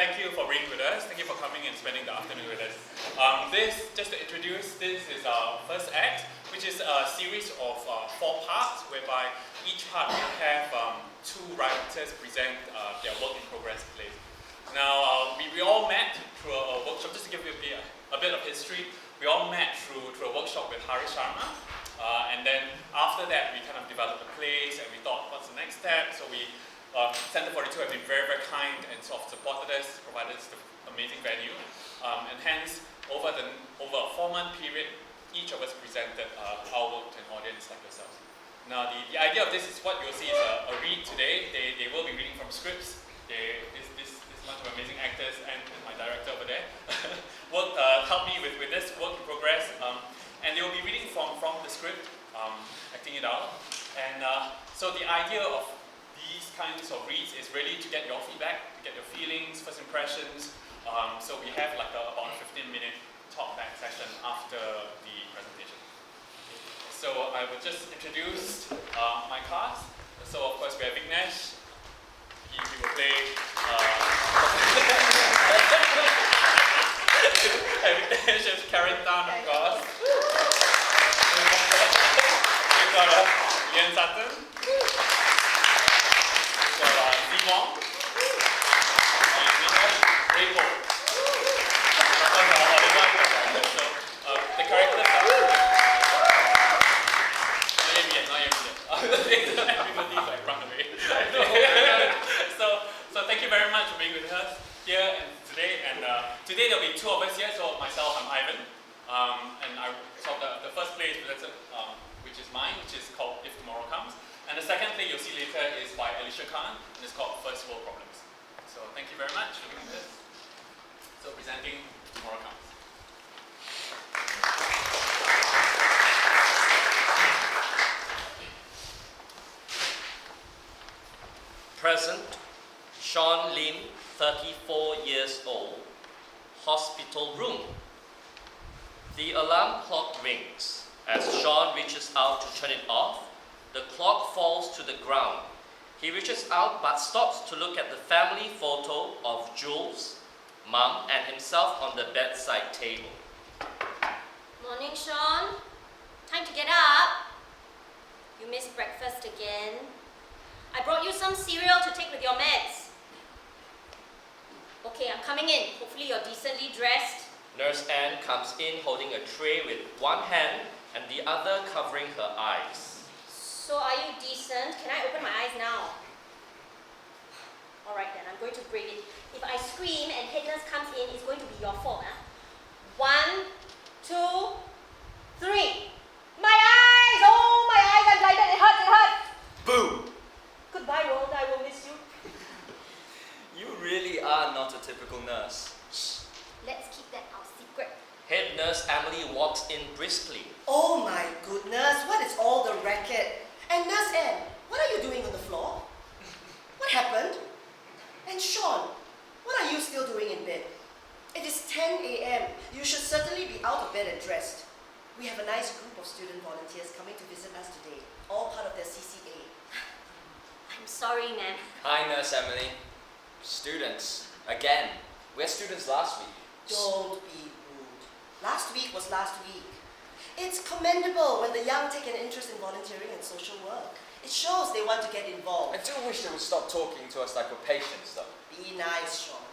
thank you for being with us. Thank you for coming and spending the afternoon with us. Just to introduce, this is our first act, which is a series of 4 parts, whereby each part will have 2 writers present their work in progress plays. Now, we all met through a workshop, just to give you a bit of history. We all met through a workshop with Hari Sharma, and then after that, we kind of developed the plays, and we thought, what's the next step? So we Center 42 have been very, very kind and sort of supported us, provided us the amazing venue, and hence, over a 4-month period, each of us presented our work to an audience like yourselves. Now, the idea of this is what you'll see is a read today. They will be reading from scripts. This bunch of amazing actors and my director over there help me with this work in progress, and they will be reading from the script, acting it out. And so the idea of these kinds of reads is really to get your feedback, to get your feelings, first impressions. So we have like about a 15-minute talk-back session after the presentation. So I will just introduce my cast. So of course we have Vignesh. He will play Vignesh is Karen Tan, of course. We've got Ian Sutton. Wong, and we have Rainbow. So the characters are not everybody's like run away. So thank you very much for being with us here and today. And today there'll be 2 of us here. So myself, I'm Ivan, and the first play is presented, which is mine, which is called If Tomorrow Comes. And the second play you'll see later is by Alicia Khan, and it's called First World Problems. So thank you very much for doing this. So presenting Tomorrow Comes. Present, Sean Lim, 34 years old, hospital room. The alarm clock rings. As Sean reaches out to turn it off, the clock falls to the ground. He reaches out but stops to look at the family photo of Jules, Mum, and himself on the bedside table. Morning, Sean. Time to get up. You missed breakfast again. I brought you some cereal to take with your meds. Okay, I'm coming in. Hopefully you're decently dressed. Nurse Anne comes in holding a tray with one hand and the other covering her eyes. So are you decent? Can I open my eyes now? Alright then, I'm going to break it. If I scream and head nurse comes in, it's going to be your fault. 1, 2, 3. My eyes! Oh, my eyes! I'm blinded. It hurts. Boo! Goodbye, world. I will miss you. You really are not a typical nurse. Shh. Let's keep that our secret. Head nurse Emily walks in briskly. Oh my goodness, what is all the racket? And Nurse Anne, what are you doing on the floor? What happened? And Sean, what are you still doing in bed? It is 10 a.m. You should certainly be out of bed and dressed. We have a nice group of student volunteers coming to visit us today, all part of their CCA. I'm sorry, ma'am. Hi, Nurse Emily. Students. Again. We had students last week. Don't be rude. Last week was last week. It's commendable when the young take an interest in volunteering and social work. It shows they want to get involved. I do wish they would stop talking to us like we're patients, though. Be nice, Sean.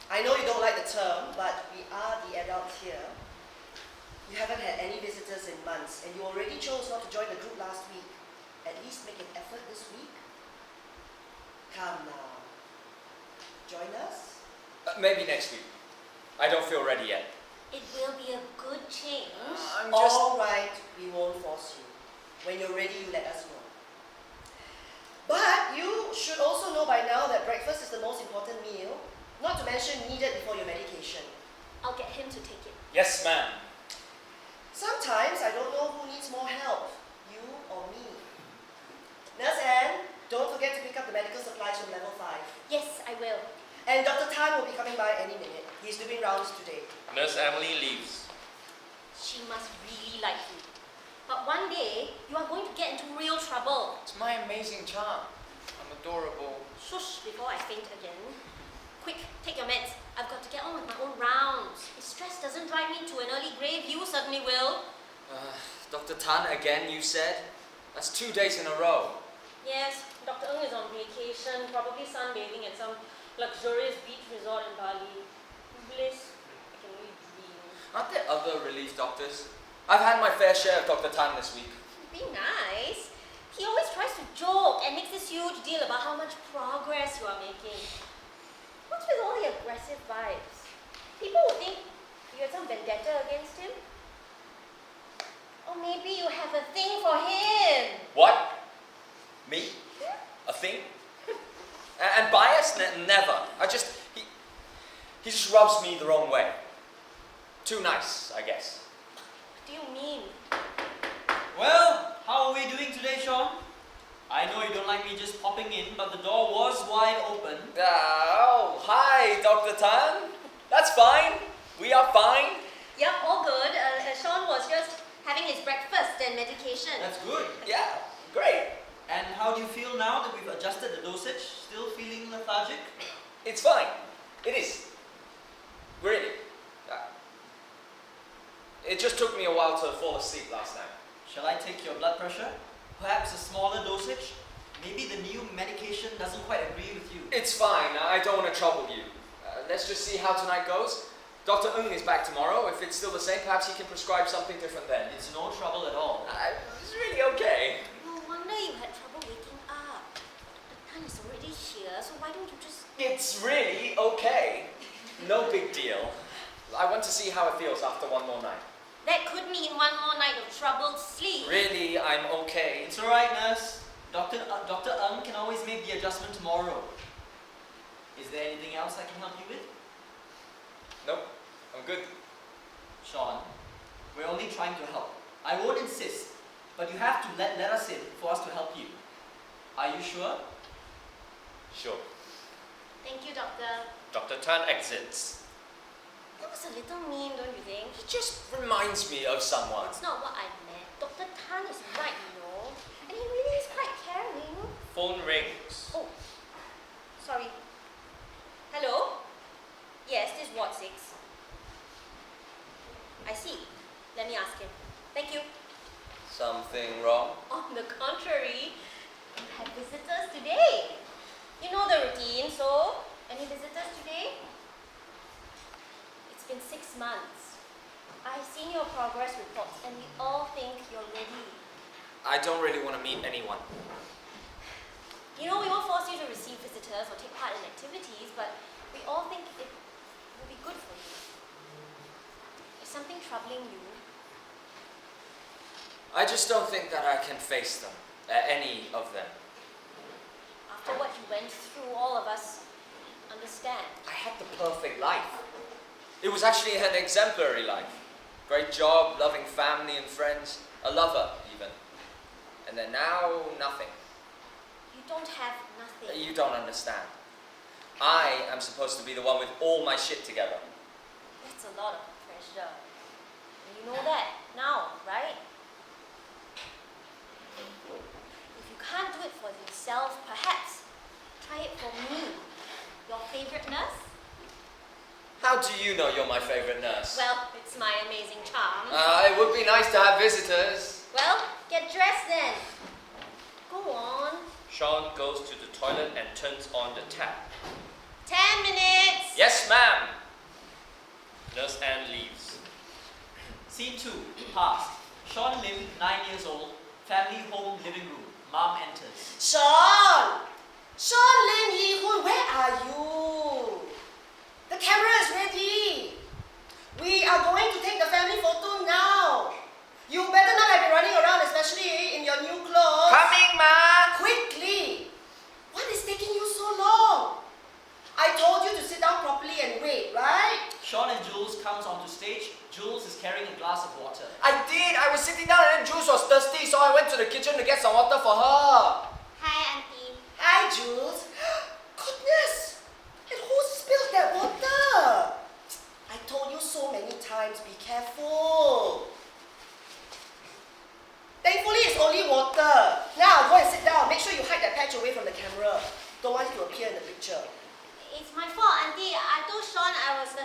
I know you don't like the term, but we are the adults here. You haven't had any visitors in months, and you already chose not to join the group last week. At least make an effort this week. Come now. Join us? Maybe next week. I don't feel ready yet. It will be a good change. I'm just... All right, we won't force you. When you're ready, you let us know. But you should also know by now that breakfast is the most important meal, not to mention needed before your medication. I'll get him to take it. Yes, ma'am. Sometimes I don't know who needs more help, you or me. Nurse Anne, don't forget to pick up the medical supplies from level 5. Yes, I will. And Dr. Tan will be coming by any minute. He's doing rounds today. Nurse Emily leaves. She must really like you. But one day, you are going to get into real trouble. It's my amazing charm. I'm adorable. Shush before I faint again. Quick, take your meds. I've got to get on with my own rounds. If stress doesn't drive me to an early grave, you certainly will. Dr. Tan, again, you said? That's 2 days in a row. Yes, Dr. Ng is on vacation, probably sunbathing at some luxurious beach resort in Bali. Bliss. I can only dream. Aren't there other relief doctors? I've had my fair share of Dr. Tan this week. Be nice. He always tries to joke and makes this huge deal about how much progress you are making. What's with all the aggressive vibes? People would think you had some vendetta against him. Or maybe you have a thing for him. What? Me? A thing? And bias? Never. He just rubs me the wrong way. Too nice, I guess. What do you mean? Well, how are we doing today, Sean? I know you don't like me just popping in, but the door was wide open. Oh, hi, Dr. Tan. That's fine. We are fine. Yep, all good. Sean was just having his breakfast and medication. That's good. Yeah, great. And how do you feel now that we've adjusted the dosage? Still feeling lethargic? It's fine. It is. Really. It just took me a while to fall asleep last night. Shall I take your blood pressure? Perhaps a smaller dosage? Maybe the new medication doesn't quite agree with you. It's fine. I don't want to trouble you. Let's just see how tonight goes. Dr. Ng is back tomorrow. If it's still the same, perhaps he can prescribe something different then. It's no trouble at all. It's really okay. No wonder you had trouble waking up. The time is already here, so why don't you just... It's really okay. No big deal. I want to see how it feels after one more night. That could mean one more night of troubled sleep. Really, I'm okay. It's alright, nurse. Dr. Ng can always make the adjustment tomorrow. Is there anything else I can help you with? Nope, I'm good. Sean, we're only trying to help. I won't insist, but you have to let us in for us to help you. Are you sure? Sure. Thank you, Doctor. Dr. Tan exits. That was a little mean, don't you think? He just reminds me of someone. That's not what I meant. Dr. Tan is right, you know. And he really is quite caring. Phone rings. Oh, sorry. Hello? Yes, this is Ward 6. I see. Let me ask him. Thank you. Something wrong? On the contrary, you have visitors today. You know the routine, so any visitors today? It's been 6 months. I've seen your progress reports and we all think you're ready. I don't really want to meet anyone. You know, we won't force you to receive visitors or take part in activities, but we all think it will be good for you. Is something troubling you? I just don't think that I can face them. Any of them. After what you went through, all of us understand. I had the perfect life. It was actually an exemplary life. Great job, loving family and friends, a lover even. And then now, nothing. You don't have nothing. You don't understand. I am supposed to be the one with all my shit together. That's a lot of pressure. And you know that now, right? If you can't do it for yourself, perhaps try it for me, your favorite nurse. How do you know you're my favorite nurse? Well, it's my amazing charm. It would be nice to have visitors. Well, get dressed then. Go on. Sean goes to the toilet and turns on the tap. 10 minutes. Yes, ma'am. Nurse Anne leaves. Scene 2, past. Sean Lim, 9 years old, family home living room. Mom enters. Sean! Sean Lim Yi-Hun, where are you? The camera is ready. We are going to take the family photo now. You better not have been running around, especially in your new clothes. Coming, ma. Quickly! What is taking you so long? I told you to sit down properly and wait, right? Sean and Jules comes onto stage. Jules is carrying a glass of water. I did. I was sitting down and then Jules was thirsty, so I went to the kitchen to get some water for her. Hi,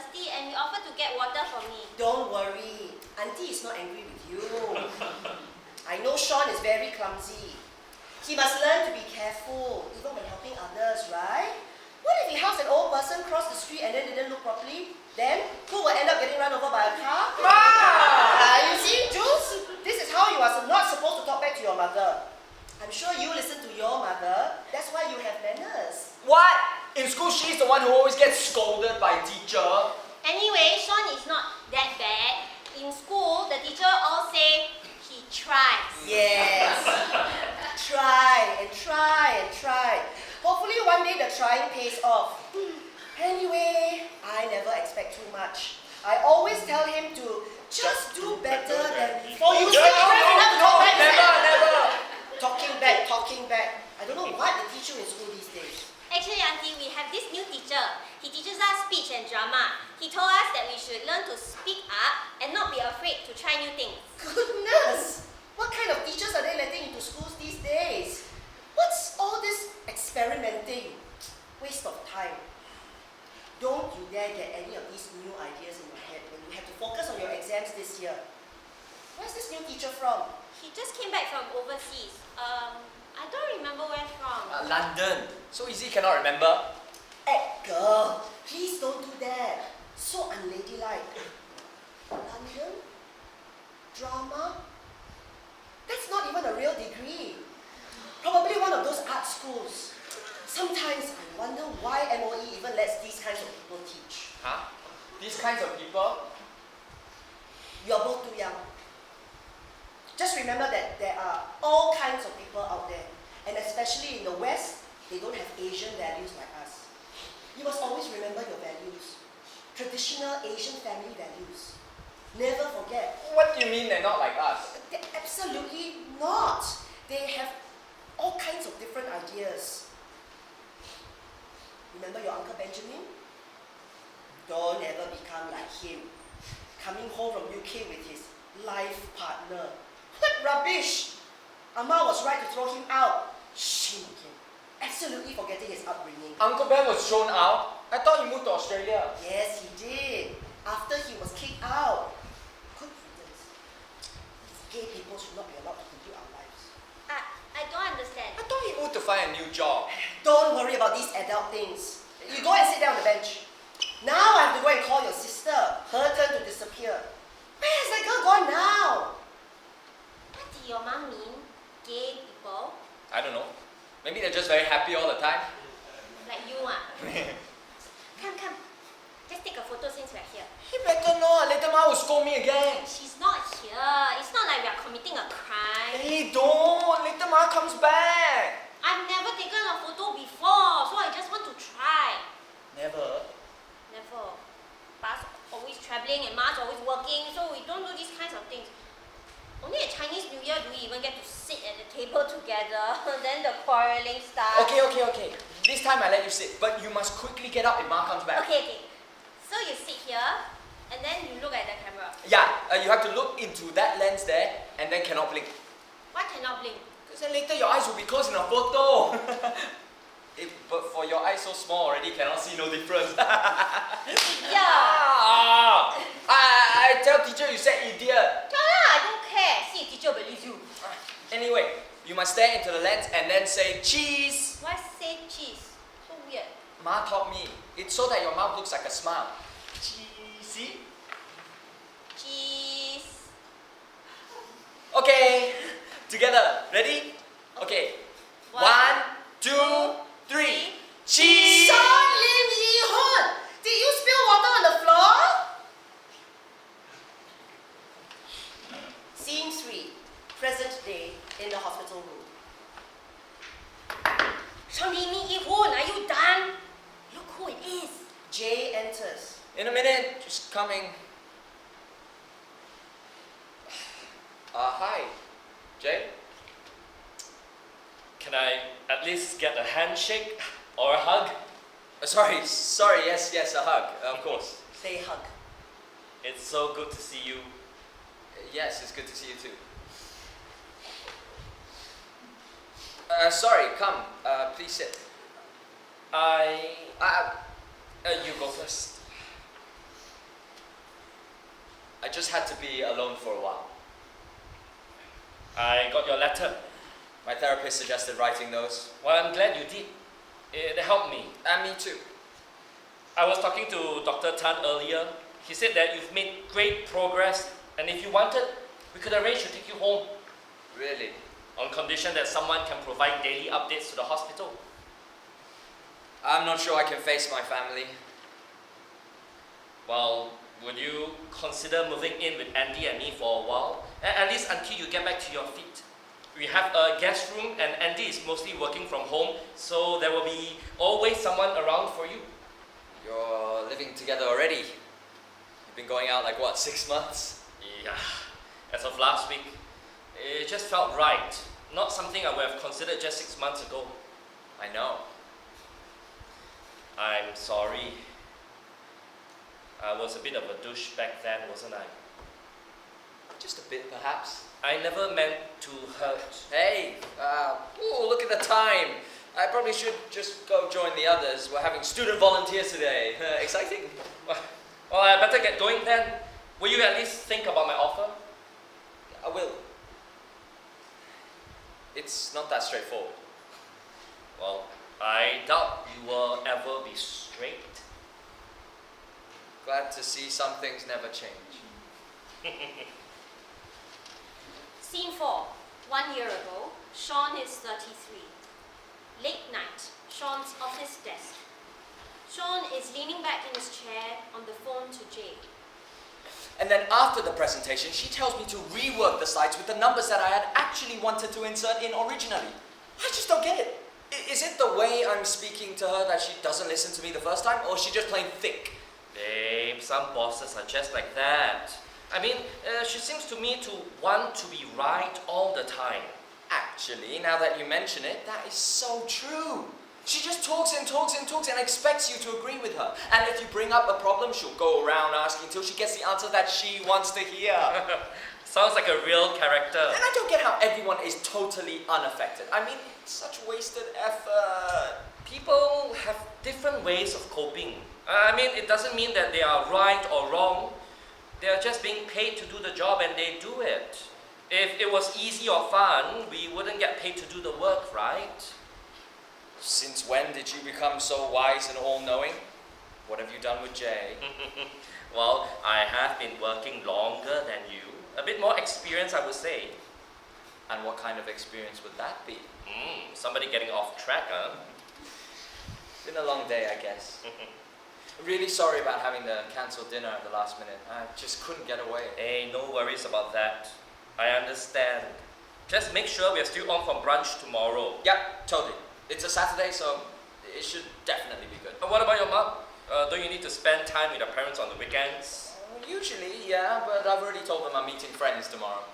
thirsty and he offered to get water for me. Don't worry. Auntie is not angry with you. I know Sean is very clumsy. He must learn to be careful, even when helping others, right? What if he helps an old person cross the street and then didn't look properly? Then, who will end up getting run over by a car? You see, Jules? This is how you are not supposed to talk back to your mother. I'm sure you listen to your mother. That's why you have manners. What? In school, she's the one who always gets scolded by teacher. Anyway, Sean is not that bad. In school, the teacher all say he tries. Yes. Try and try and try. Hopefully one day the trying pays off. Anyway, I never expect too much. I always tell him to just do better than before. You still brave enough to talk back? Never. Talking back. I don't know what they teach you in school these days. Actually, Auntie, we have this new teacher. He teaches us speech and drama. He told us that we should learn to speak up and not be afraid to try new things. Goodness! What kind of teachers are they letting into schools these days? What's all this experimenting? Waste of time. Don't you dare get any of these new ideas in your head when you have to focus on your exams this year. Where's this new teacher from? He just came back from overseas. I don't remember where from. London. So easy cannot remember. Girl, please don't do that. So unladylike. London? Drama? That's not even a real degree. Probably one of those art schools. Sometimes I wonder why MOE even lets these kinds of people teach. Huh? These kinds of people? You're both too young. Just remember that there are all kinds of people out there. And especially in the West, they don't have Asian values like us. You must always remember your values. Traditional Asian family values. Never forget. What do you mean they're not like us? They're absolutely not. They have all kinds of different ideas. Remember your Uncle Benjamin? Don't ever become like him. Coming home from UK with his life partner. What rubbish! Amma was right to throw him out. Shame on him. Absolutely forgetting his upbringing. Uncle Ben was thrown out. I thought he moved to Australia. Yes, he did. After he was kicked out. Good riddance. These gay people should not be allowed to control our lives. I don't understand. I thought he moved to find a new job. Don't worry about these adult things. You go and sit down on the bench. Now I have to go and call your sister. Her turn to disappear. Where has that girl gone now? What did your mom mean? Gay people? I don't know. Maybe they're just very happy all the time. Like you ah? Come. Let's take a photo since we're here. You better not. Later Ma will scold me again. She's not here. It's not like we are committing a crime. Hey, don't. Later Ma comes back. I've never taken a photo before, so I just want to try. Never. Never. Pa's always traveling and Ma's always working, so we don't do these kinds of things. Only at Chinese New Year do we even get to sit at the table together. Then the quarreling starts. Okay. This time I let you sit, but you must quickly get up if Ma comes back. Okay. So you sit here, and then you look at the camera. Yeah, you have to look into that lens there, and then cannot blink. Why cannot blink? Because then later your eyes will be closed in a photo. But for your eyes so small already, cannot see no difference. Yeah. I tell teacher you said idiot. I don't care. See if teacher believes you. Anyway, you must stare into the lens and then say cheese. Why say cheese? So weird. Ma taught me. It's so that your mouth looks like a smile. Cheesy. Cheese. Okay, together. Ready? Okay. 1, 2, 3. Cheese. Sean Lim Yi-hun! Did you spill water on the floor? Scene 3. Present day in the hospital room. Sean Lim Yi-hun, are you done? Look who it is. Jay enters. In a minute, just coming. Hi, Jay. Can I at least get a handshake or a hug? Sorry, yes, a hug, of course. They hug. It's so good to see you. Yes, it's good to see you too. Sorry, come, please sit. You go first. I just had to be alone for a while. I got your letter. My therapist suggested writing those. Well, I'm glad you did. It helped me. And me too. I was talking to Dr. Tan earlier. He said that you've made great progress, and if you wanted, we could arrange to take you home, Really? on condition that someone can provide daily updates to the hospital. I'm not sure I can face my family. Well, would you consider moving in with Andy and me for a while? At least until you get back to your feet. We have a guest room and Andy is mostly working from home, so there will be always someone around for you. You're living together already. You've been going out like what, 6 months? Yeah, as of last week, it just felt right. Not something I would have considered just 6 months ago. I know. I'm sorry. I was a bit of a douche back then, wasn't I? Just a bit, perhaps. I never meant to hurt. Hey, ooh, look at the time. I probably should just go join the others. We're having student volunteers today. Exciting. Well, I better get going then. Will you at least think about my offer? I will. It's not that straightforward. Well, I doubt you will ever be straight. Glad to see some things never change. Scene 4. 1 year ago, Sean is 33. Late night, Sean's office desk. Sean is leaning back in his chair on the phone to Jay. And then after the presentation, she tells me to rework the slides with the numbers that I had actually wanted to insert in originally. I just don't get it. Is it the way I'm speaking to her that she doesn't listen to me the first time, or is she just plain thick? Babe, some bosses are just like that. I mean, she seems to me to want to be right all the time. Actually, now that you mention it, that is so true. She just talks and talks and talks and expects you to agree with her. And if you bring up a problem, she'll go around asking until she gets the answer that she wants to hear. Sounds like a real character. And I don't get how everyone is totally unaffected. I mean, it's such wasted effort. People have different ways of coping. I mean, it doesn't mean that they are right or wrong. They are just being paid to do the job and they do it. If it was easy or fun, we wouldn't get paid to do the work, right? Since when did you become so wise and all-knowing? What have you done with Jay? Well, I have been working longer than you. A bit more experience, I would say. And what kind of experience would that be? Somebody getting off track, huh? Been a long day, I guess. Really sorry about having to cancel dinner at the last minute. I just couldn't get away. Hey, no worries about that. I understand. Just make sure we're still on for brunch tomorrow. Yeah, totally. It's a Saturday, so it should definitely be good. What about your mom? Don't you need to spend time with your parents on the weekends? Usually, yeah, but I've already told them I'm meeting friends tomorrow.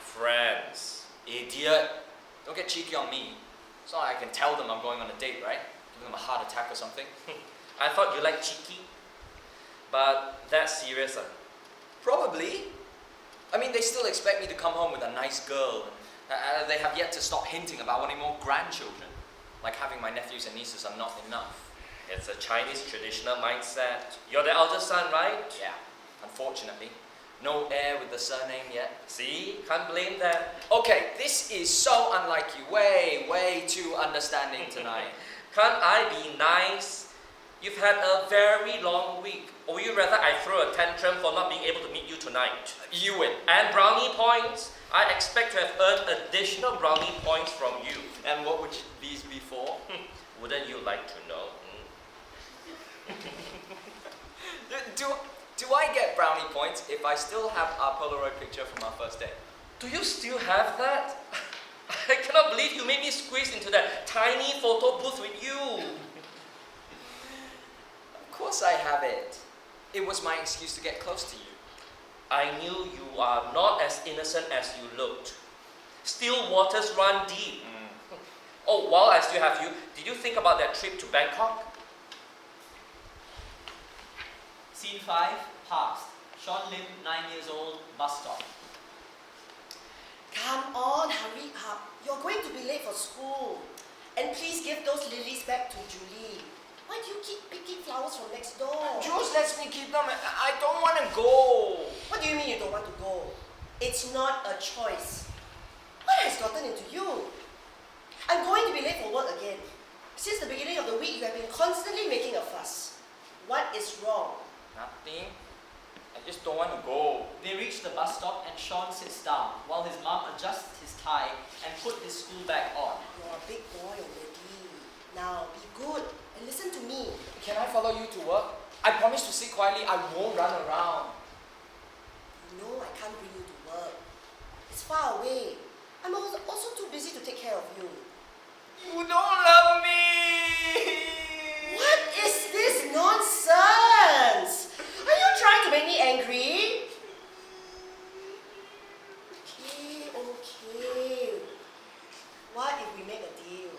Friends. Idiot. Don't get cheeky on me. It's not like I can tell them I'm going on a date, right? Give them a heart attack or something. I thought you liked cheeky. But that's serious, huh? Probably. I mean, they still expect me to come home with a nice girl. They have yet to stop hinting about wanting more grandchildren. Like having my nephews and nieces are not enough. It's a Chinese traditional mindset. You're the eldest son, right? Yeah, unfortunately. No heir with the surname yet. See? Can't blame them. Okay, this is so unlike you. Way too understanding tonight. Can't I be nice? You've had a very long week. Or would you rather I throw a tantrum for not being able to meet you tonight? You win. And brownie points? I expect to have earned additional brownie points from you. And what would these be for? Wouldn't you like to know? Do I get brownie points if I still have our Polaroid picture from our first date? Do you still have that? I cannot believe you made me squeeze into that tiny photo booth with you. Of course I have it. It was my excuse to get close to you. I knew you are not as innocent as you looked. Still waters run deep. Oh, while I still have you, did you think about that trip to Bangkok? Scene 5, past. Sean Lim, 9 years old, bus stop. Come on, hurry up. You're going to be late for school. And please give those lilies back to Julie. Why do you keep picking flowers from next door? Jules lets me keep them. I don't want to go. What do you mean you don't want to go? It's not a choice. What has gotten into you? I'm going to be late for work again. Since the beginning of the week, you have been constantly making a fuss. What is wrong? Nothing. I just don't want to go. They reach the bus stop and Sean sits down while his mom adjusts his tie and put his school bag on. You're a big boy already. Now, be good and listen to me. Can I follow you to work? I promise to sit quietly. I won't run around. You know I can't bring you to work. It's far away. I'm also too busy to take care of you. You don't love me. What is this nonsense? Are you trying to make me angry? Okay. What if we make a deal?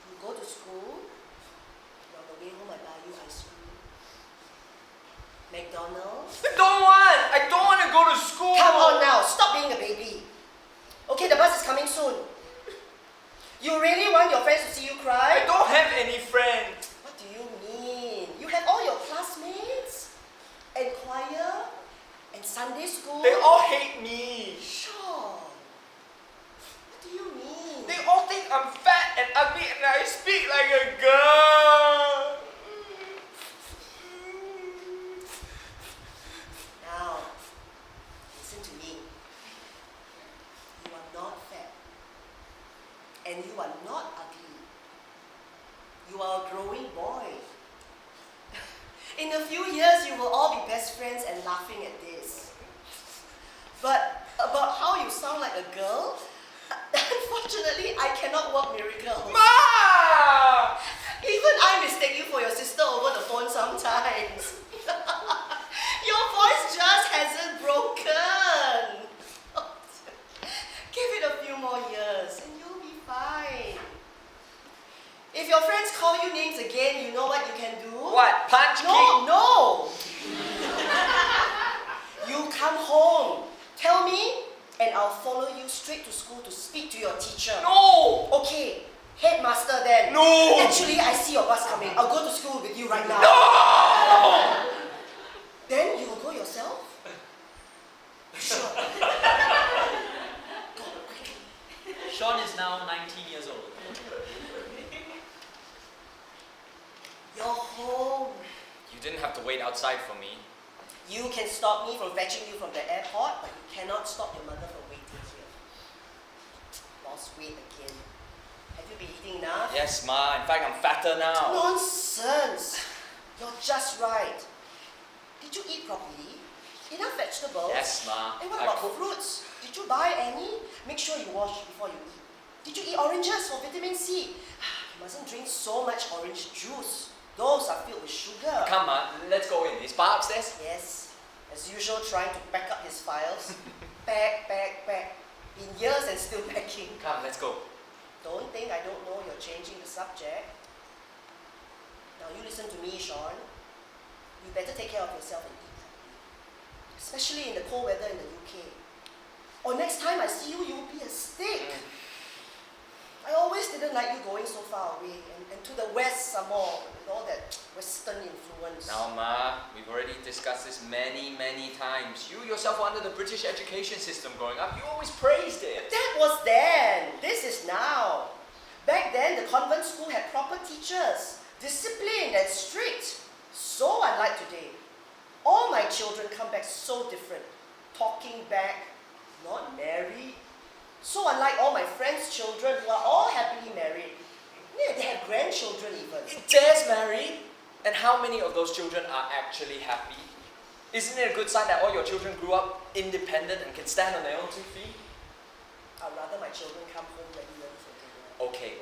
You go to school, and on the way home I buy you ice cream. McDonald's. I don't want to go to school. Come on now, stop being a baby. Okay, the bus is coming soon. You really want your friends to see you cry? I don't have any friends. What do you mean? You have all your classmates, and choir, and Sunday school. They all hate me. Sure. What do you mean? They all think I'm fat and ugly and I speak like a girl. Now, listen to me. You are not fat. And you are not ugly. You are a growing boy. In a few years, you will all be best friends and laughing at this. But about how you sound like a girl, unfortunately, I cannot work miracles. Ma! Even I mistake you for your sister over the phone sometimes. Your voice just hasn't broken. Give it a few more years and you'll be fine. If your friends call you names again, you know what you can do? What? Punch kick? No! You come home. Tell me, and I'll follow you straight to school to speak to your teacher. No! Okay, headmaster then. No! Actually, I see your bus coming. I'll go to school with you right now. No! Then you will go yourself? Sure. Go, quickly. Sean is now 19 years old. You're home. You didn't have to wait outside for me. You can stop me from fetching you from the airport, but you cannot stop your mother from waiting here. Lost weight again. Have you been eating enough? Yes, Ma. In fact, I'm fatter now. Nonsense! You're just right. Did you eat properly? Enough vegetables? Yes, Ma. And what I about cook- fruits? Did you buy any? Make sure you wash before you eat. Did you eat oranges for vitamin C? You mustn't drink so much orange juice. Those are filled with sugar. Come on, let's go in. Is Pa upstairs? Yes, as usual, trying to pack up his files. Pack. Been years and still packing. Come, let's go. Don't think I don't know you're changing the subject. Now you listen to me, Sean. You better take care of yourself and eat properly. Especially in the cold weather in the UK. Or next time I see you, you'll be a stick. I always didn't like you going so far away, and to the west some more, with all that Western influence. Now, Ma, we've already discussed this many times. You yourself were under the British education system growing up. You always praised it. That was then. This is now. Back then, the convent school had proper teachers, disciplined and strict. So unlike today. All my children come back so different. Talking back, not married. So unlike all my friends' children who are all happily married. Yeah, they have grandchildren even. Dad's married? And how many of those children are actually happy? Isn't it a good sign that all your children grew up independent and can stand on their own 2 feet? I'd rather my children come home regularly for dinner. Okay.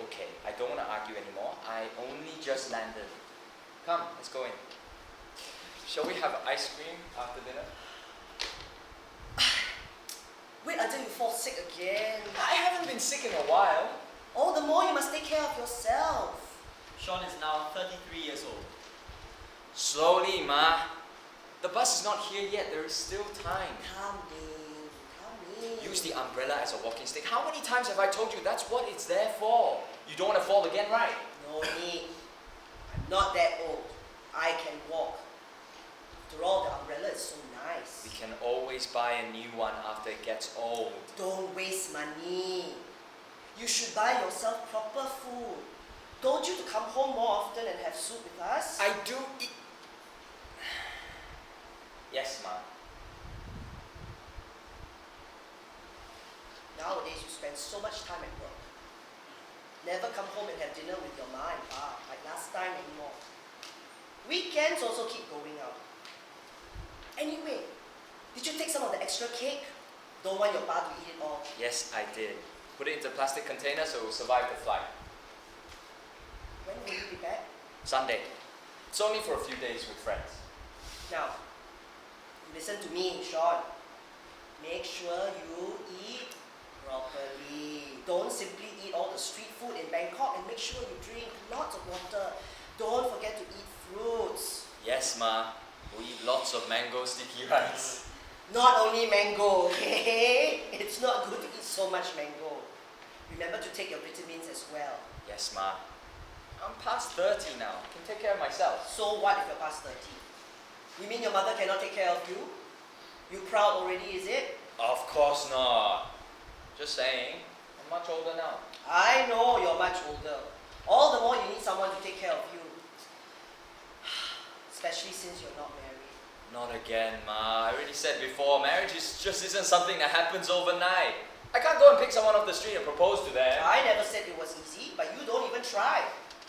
I don't want to argue anymore. I only just landed. Come, let's go in. Shall we have ice cream after dinner? Wait until you fall sick again. I haven't been sick in a while. All the more you must take care of yourself. Sean is now 33 years old. Slowly, Ma. The bus is not here yet. There is still time. Come in. Use the umbrella as a walking stick. How many times have I told you that's what it's there for? You don't want to fall again, right? No need. Not that old. I can walk. After all, the umbrella is so nice. We can always buy a new one after it gets old. Don't waste money. You should buy yourself proper food. Told you to come home more often and have soup with us. I do eat. Yes, Ma. Nowadays, you spend so much time at work. Never come home and have dinner with your ma and pa like last time anymore. Weekends also keep going out. Anyway, did you take some of the extra cake? Don't want your pa to eat it all. Yes, I did. Put it into a plastic container so it will survive the flight. When will you be back? Sunday. It's only for a few days with friends. Now, listen to me, Sean. Make sure you eat properly. Don't simply eat all the street food in Bangkok, and make sure you drink lots of water. Don't forget to eat fruits. Yes, Ma. We eat lots of mango sticky rice. Not only mango, okay? It's not good to eat so much mango. Remember to take your vitamins as well. Yes, Ma. I'm past 30 now. I can take care of myself. So what if you're past 30? You mean your mother cannot take care of you? You proud already, is it? Of course not. Just saying. I'm much older now. I know you're much older. All the more you need someone to take care of you. Especially since you're not married. Not again, Ma. I already said before, marriage just isn't something that happens overnight. I can't go and pick someone off the street and propose to them. I never said it was easy, but you don't even try.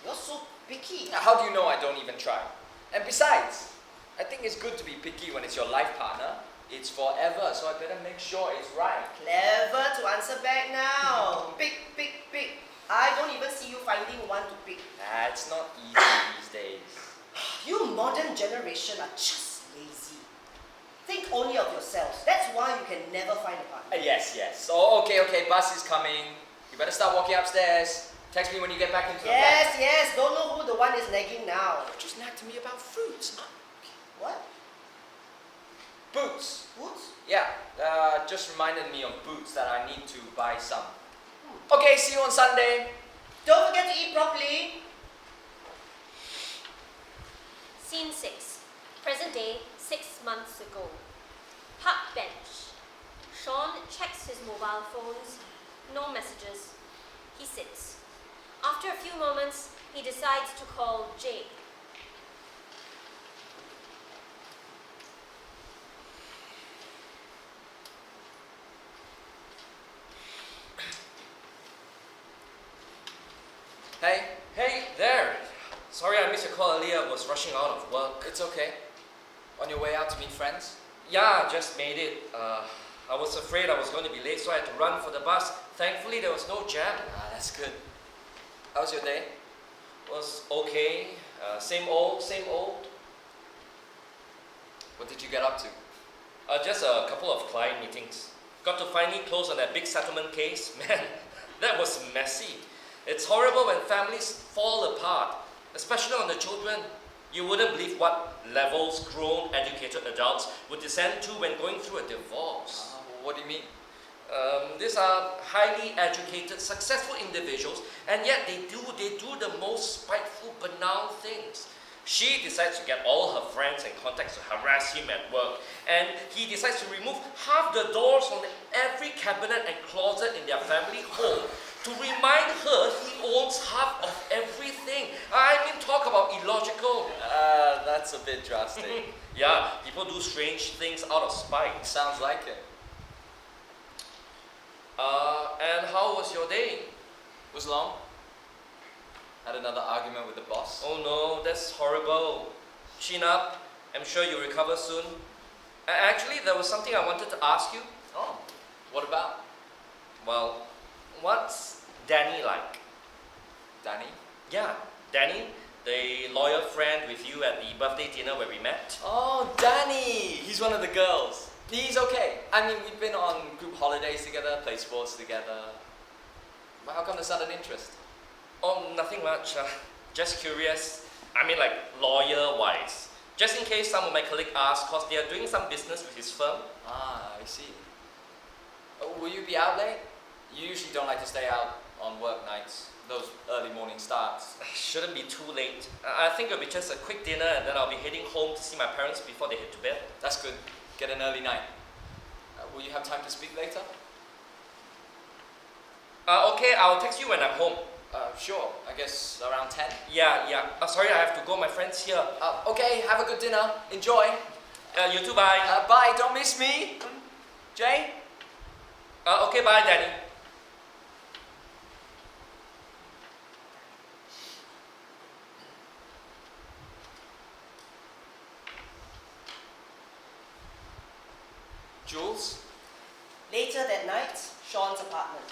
You're so picky. How do you know I don't even try? And besides, I think it's good to be picky when it's your life partner. It's forever, so I better make sure it's right. Clever to answer back now. Pick, pick, pick. I don't even see you finding one to pick. It's not easy these days. You modern generation are just lazy. Think only of yourselves. That's why you can never find a partner. Yes. Oh, okay, bus is coming. You better start walking upstairs. Text me when you get back into the flat. Yes. Don't know who the one is nagging now. You just nagged to me about fruits. What? Boots. Boots? Yeah, just reminded me of boots that I need to buy some. Okay, see you on Sunday. Don't forget to eat properly. Scene 6. Present day, 6 months ago. Park bench. Sean checks his mobile phones. No messages. He sits. After a few moments, he decides to call Jay. Hey, there. Sorry I missed your call earlier. I was rushing out of work. It's okay. On your way out to meet friends? Yeah, just made it. I was afraid I was going to be late, so I had to run for the bus. Thankfully, there was no jam. That's good. How was your day? Was okay. Same old. What did you get up to? Just a couple of client meetings. Got to finally close on that big settlement case. Man, that was messy. It's horrible when families fall apart, especially on the children. You wouldn't believe what levels grown, educated adults would descend to when going through a divorce. What do you mean? These are highly educated, successful individuals, and yet they do the most spiteful, banal things. She decides to get all her friends and contacts to harass him at work, and he decides to remove half the doors on every cabinet and closet in their family home to remind her he owns half of everything. I mean, talk about illogical. That's a bit drastic. Yeah, people do strange things out of spite. Sounds like it. And how was your day? Was long? Had another argument with the boss. Oh no, that's horrible. Chin up. I'm sure you'll recover soon. Actually, there was something I wanted to ask you. Oh, what about? Well, what's Danny like? Danny? Yeah, Danny, the lawyer friend with you at the birthday dinner where we met. Oh, Danny! He's one of the girls. He's okay. I mean, we've been on group holidays together, played sports together. But how come the sudden interest? Oh, nothing much. Just curious. I mean, like, lawyer-wise. Just in case some of my colleagues ask, cause they are doing some business with his firm. I see. Will you be out late? You usually don't like to stay out on work nights, those early morning starts. Shouldn't be too late. I think it'll be just a quick dinner and then I'll be heading home to see my parents before they head to bed. That's good. Get an early night. Will you have time to speak later? Okay, I'll text you when I'm home. Sure. I guess around 10. Yeah. Sorry, I have to go. My friend's here. Okay, have a good dinner. Enjoy. You too, bye. Bye, don't miss me. Jay? Okay, bye, Danny. Jules? Later that night, Sean's apartment.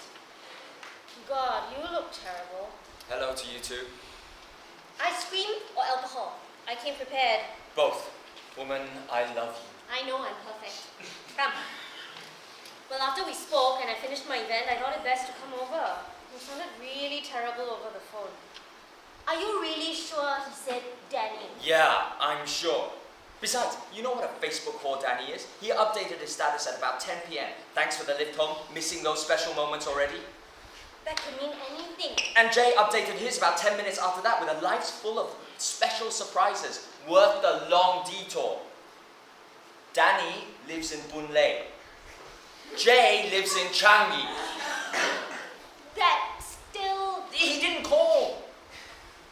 God, you look terrible. Hello to you too. Ice cream or alcohol? I came prepared. Both. Woman, I love you. I know I'm perfect. Come. Well, after we spoke and I finished my event, I thought it best to come over. You sounded really terrible over the phone. Are you really sure he said Danny? Yeah, I'm sure. Besides, you know what a Facebook whore Danny is? He updated his status at about 10 p.m. Thanks for the lift home, missing those special moments already. That could mean anything. And Jay updated his about 10 minutes after that with a life full of special surprises, worth the long detour. Danny lives in Boon Lay. Jay lives in Changi. That still... He didn't call.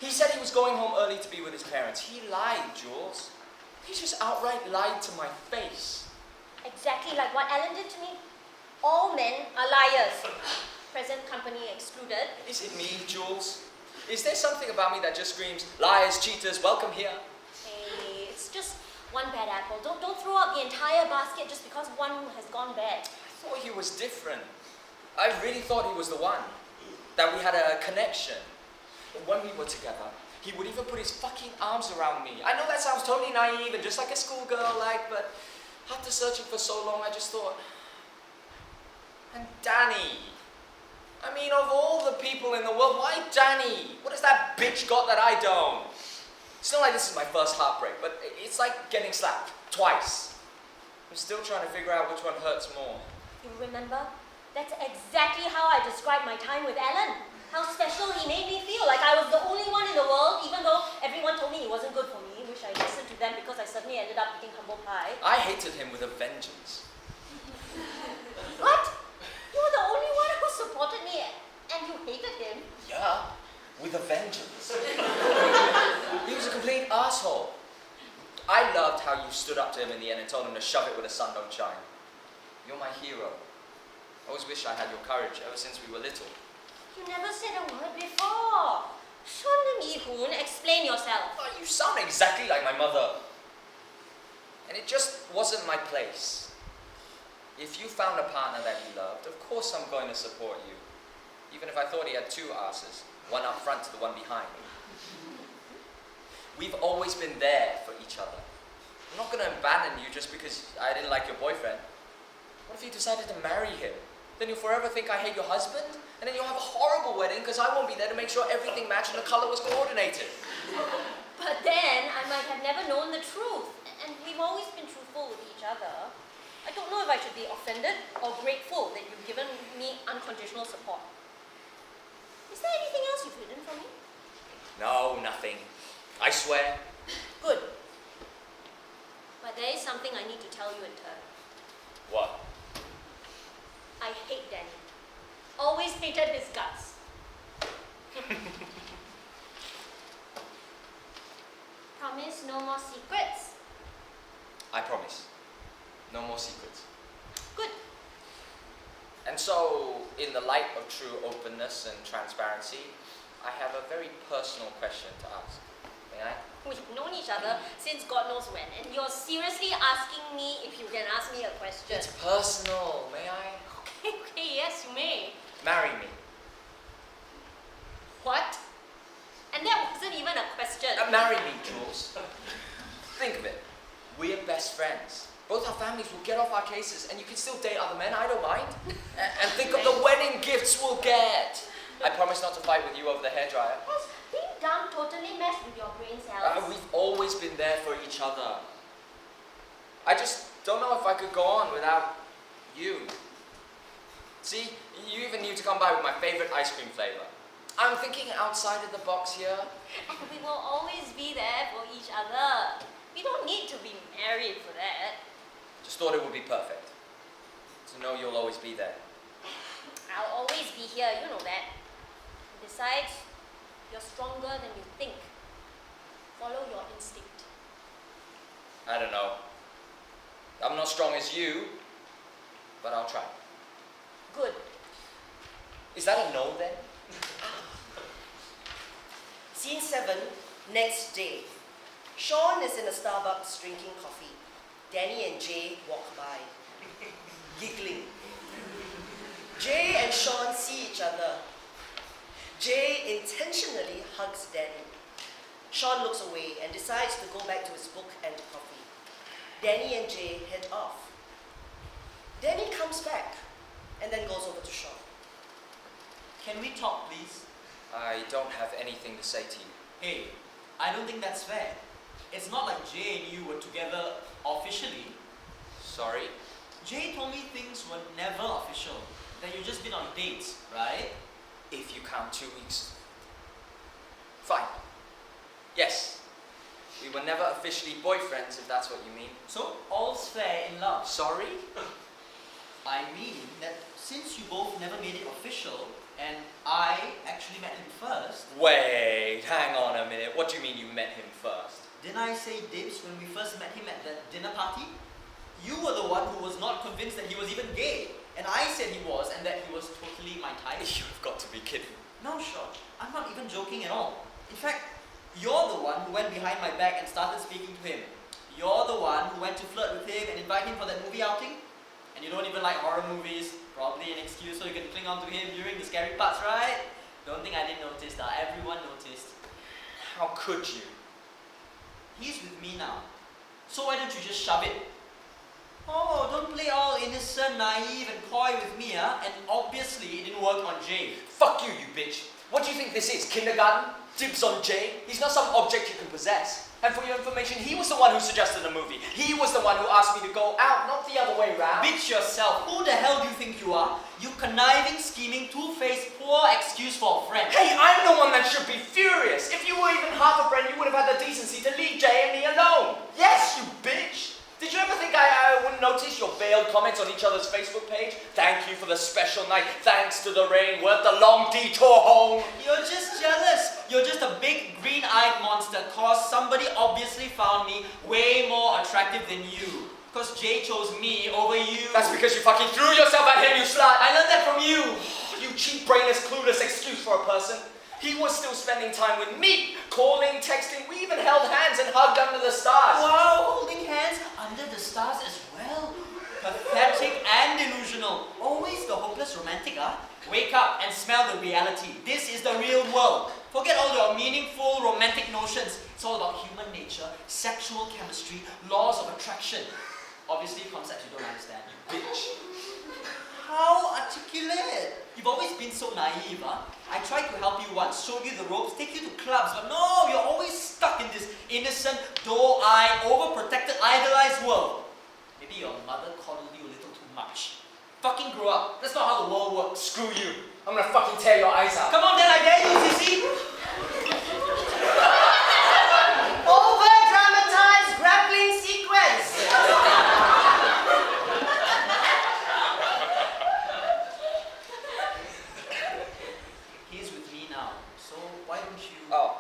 He said he was going home early to be with his parents. He lied, Jules. He just outright lied to my face. Exactly like what Alan did to me. All men are liars. Present company excluded. Is it me, Jules? Is there something about me that just screams, liars, cheaters, welcome here? Hey, it's just one bad apple. Don't throw out the entire basket just because one has gone bad. I thought he was different. I really thought he was the one. That we had a connection. When we were together, he would even put his fucking arms around me. I know that sounds totally naive and just like a schoolgirl, but after searching for so long, I just thought... And Danny. I mean, of all the people in the world, why Danny? What has that bitch got that I don't? It's not like this is my first heartbreak, but it's like getting slapped twice. I'm still trying to figure out which one hurts more. You remember? That's exactly how I described my time with Alan. How special he made me feel, like I was the only one in the world, even though everyone told me he wasn't good for me, which I listened to them because I suddenly ended up eating humble pie. I hated him with a vengeance. What? You were the only one who supported me and you hated him? Yeah, with a vengeance. He was a complete asshole. I loved how you stood up to him in the end and told him to shove it where the sun don't shine. You're my hero. I always wish I had your courage ever since we were little. You never said a word before. Sean Lee-hoon, explain yourself. Oh, you sound exactly like my mother. And it just wasn't my place. If you found a partner that you loved, of course I'm going to support you. Even if I thought he had two asses, one up front to the one behind. We've always been there for each other. I'm not going to abandon you just because I didn't like your boyfriend. What if you decided to marry him? Then you'll forever think I hate your husband, and then you'll have a horrible wedding because I won't be there to make sure everything matched and the color was coordinated. But then I might have never known the truth, and we've always been truthful with each other. I don't know if I should be offended or grateful that you've given me unconditional support. Is there anything else you've hidden from me? No, nothing. I swear. Good. But there is something I need to tell you in turn. What? I hate Danny. Always hated his guts. Promise no more secrets? I promise. No more secrets. Good. And so, in the light of true openness and transparency, I have a very personal question to ask. May I? We've known each other since God knows when, and you're seriously asking me if you can ask me a question. It's personal. May I? Okay, yes, you may. Marry me. What? And that wasn't even a question. Marry me, Jules. Think of it. We're best friends. Both our families will get off our cases, and you can still date other men. I don't mind. And think of the wedding gifts we'll get. I promise not to fight with you over the hairdryer. Has being dumb totally messed with your brain cells? We've always been there for each other. I just don't know if I could go on without you. See, you even knew to come by with my favorite ice cream flavor. I'm thinking outside of the box here. We will always be there for each other. We don't need to be married for that. Just thought it would be perfect. To know you'll always be there. I'll always be here, you know that. Besides, you're stronger than you think. Follow your instinct. I don't know. I'm not strong as you, but I'll try. Good. Is that a no then? Scene 7, next day. Sean is in a Starbucks drinking coffee. Danny and Jay walk by, giggling. Jay and Sean see each other. Jay intentionally hugs Danny. Sean looks away and decides to go back to his book and coffee. Danny and Jay head off. Danny comes back and then goes over to Sean. Can we talk, please? I don't have anything to say to you. Hey, I don't think that's fair. It's not like Jay and you were together officially. Sorry? Jay told me things were never official. That you've just been on dates, right? If you count 2 weeks. Fine. Yes. We were never officially boyfriends, if that's what you mean. So, all's fair in love. Sorry? I mean that since you both never made it official, and I actually met him first, Wait, hang on a minute. What do you mean you met him first? didn't I say dibs when we first met him at that dinner party? You were the one who was not convinced that he was even gay, and I said he was, and that he was totally my type. You've got to be kidding. No, Sean, I'm not even joking at all. In fact, you're the one who went behind my back and started speaking to him. You're the one who went to flirt with him and invite him for that movie outing. And you don't even like horror movies. Probably an excuse so you can cling on to him during the scary parts, right? Don't think I didn't notice that. Everyone noticed. How could you? He's with me now. So why don't you just shove it? Oh, don't play all innocent, naive, and coy with me, huh? And obviously it didn't work on Jay. Fuck you, you bitch. What do you think this is, kindergarten? Dibs on Jay? He's not some object you can possess. And for your information, he was the one who suggested the movie. He was the one who asked me to go out, not the other way round. Bitch yourself. Who the hell do you think you are? You conniving, scheming, two-faced, poor excuse for a friend. Hey, I'm the one that should be furious. If you were even half a friend, you would have had the decency to leave Jay and me alone. Yes, you bitch. Did you ever think I wouldn't notice your veiled comments on each other's Facebook page? Thank you for the special night. Thanks to the rain. Worth the long detour home. You're just jealous. You're just a big green-eyed monster cause somebody obviously found me way more attractive than you. Cause Jay chose me over you. That's because you fucking threw yourself at him, you slut. I learned that from you. You cheap, brainless, clueless excuse for a person. He was still spending time with me, calling, texting. We even held hands and hugged under the stars. Wow, holding hands under the stars as well. Pathetic and delusional. Always the hopeless romantic, huh? Wake up and smell the reality. This is the real world. Forget all your meaningful romantic notions. It's all about human nature, sexual chemistry, laws of attraction. Obviously concepts you don't understand, you bitch. How articulate! You've always been so naive, huh? I tried to help you once, showed you the ropes, take you to clubs, but no, you're always stuck in this innocent, doe-eyed, overprotected, idolized world. Maybe your mother coddled you a little too much. Fucking grow up. That's not how the world works. Screw you. I'm gonna fucking tear your eyes out. Come on then, I dare you, Sissy! Over-dramatized grappling sequence. He's with me now, so why don't you... Oh,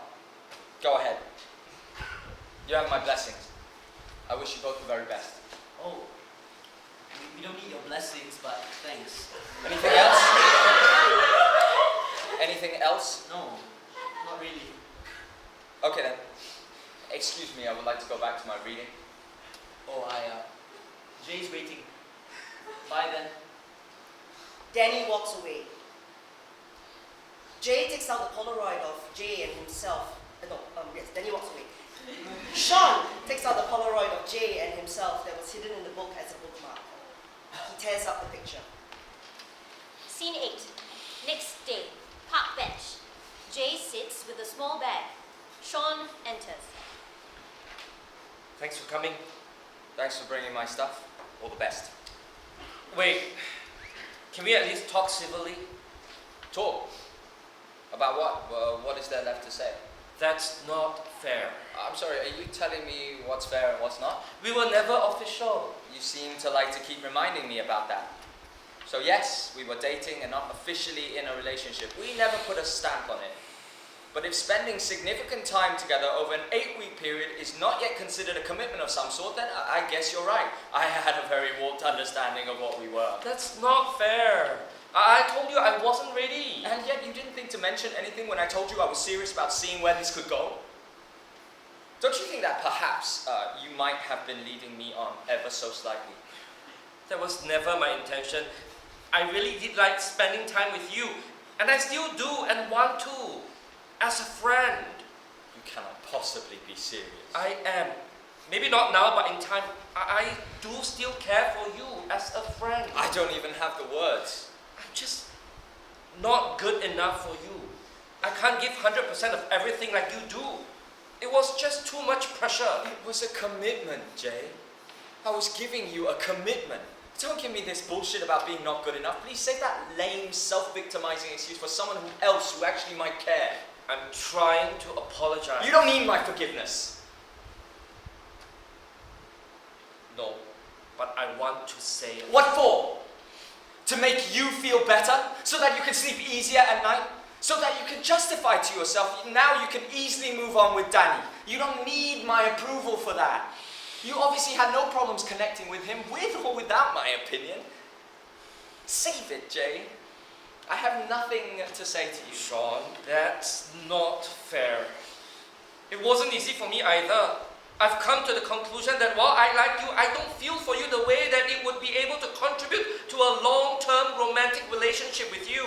go ahead. You have my blessings. I wish you both the very best. Oh, we don't need your blessings, but thanks. Anything else? Anything else? No, not really. Okay then. Excuse me, I would like to go back to my reading. Oh, Jay's waiting. Bye then. Danny walks away. Jay takes out the Polaroid of Jay and himself. Danny walks away. Sean takes out the Polaroid of Jay and himself that was hidden in the book as a bookmark. He tears up the picture. Scene 8. Next day. Park bench. Jay sits with a small bag. Sean enters. Thanks for coming. Thanks for bringing my stuff. All the best. Wait, Can we at least talk civilly? Talk? About what? What is there left to say? That's not fair. I'm sorry, are you telling me what's fair and what's not? We were never official. You seem to like to keep reminding me about that. So yes, we were dating and not officially in a relationship. We never put a stamp on it. But if spending significant time together over an 8-week period is not yet considered a commitment of some sort, then I guess you're right. I had a very warped understanding of what we were. That's not fair. I told you I wasn't ready. And yet you didn't think to mention anything when I told you I was serious about seeing where this could go? Don't you think that perhaps you might have been leading me on ever so slightly? That was never my intention. I really did like spending time with you. And I still do and want to. As a friend. You cannot possibly be serious. I am. Maybe not now, but in time, I do still care for you as a friend. I don't even have the words. I'm just not good enough for you. I can't give 100% of everything like you do. It was just too much pressure. It was a commitment, Jay. I was giving you a commitment. Don't give me this bullshit about being not good enough. Please save that lame, self-victimizing excuse for someone else who actually might care. I'm trying to apologize. You don't need my forgiveness. No, but I want to say it. What for? To make you feel better? So that you can sleep easier at night? So that you can justify to yourself, now you can easily move on with Danny. You don't need my approval for that. You obviously had no problems connecting with him, with or without my opinion. Save it, Jay. I have nothing to say to you. Sean, that's not fair. It wasn't easy for me either. I've come to the conclusion that while I like you, I don't feel for you the way that it would be able to contribute to a long-term romantic relationship with you.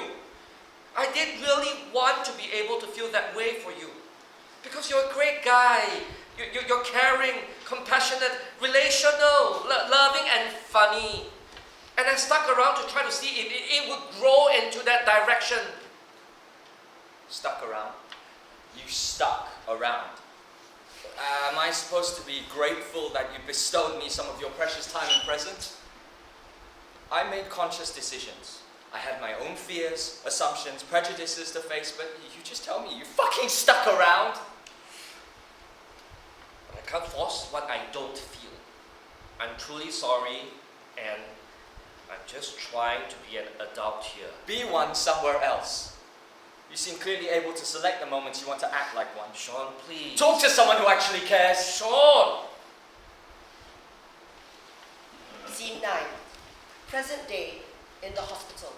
I did really want to be able to feel that way for you. Because you're a great guy. You're caring, compassionate, relational, loving and funny. And I stuck around to try to see if it would grow into that direction. Stuck around? You stuck around. Am I supposed to be grateful that you bestowed me some of your precious time and presence? I made conscious decisions. I had my own fears, assumptions, prejudices to face, but you just tell me you fucking stuck around. I can't force what I don't feel. I'm truly sorry, and I'm just trying to be an adult here. Be one somewhere else. You seem clearly able to select the moments you want to act like one. Sean, please. Talk to someone who actually cares. Sean! Scene 9. Present day in the hospital.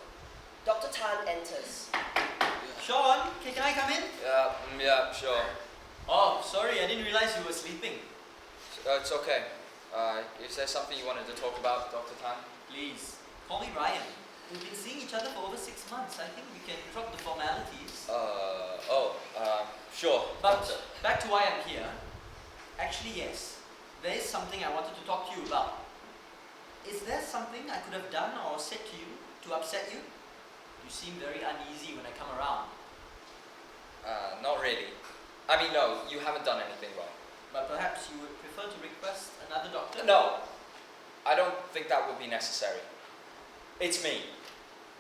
Dr. Tan enters. Sean, can I come in? Yeah, sure. Oh, sorry, I didn't realize you were sleeping. It's okay. Is there something you wanted to talk about, Dr. Tan? Please, call me Ryan. We've been seeing each other for over 6 months. I think we can drop the formalities. Sure. But back to why I'm here. Actually, yes. There is something I wanted to talk to you about. Is there something I could have done or said to you to upset you? You seem very uneasy when I come around. Not really. I mean, no, you haven't done anything wrong. But perhaps you would prefer to request another doctor? No, I don't think that would be necessary. It's me.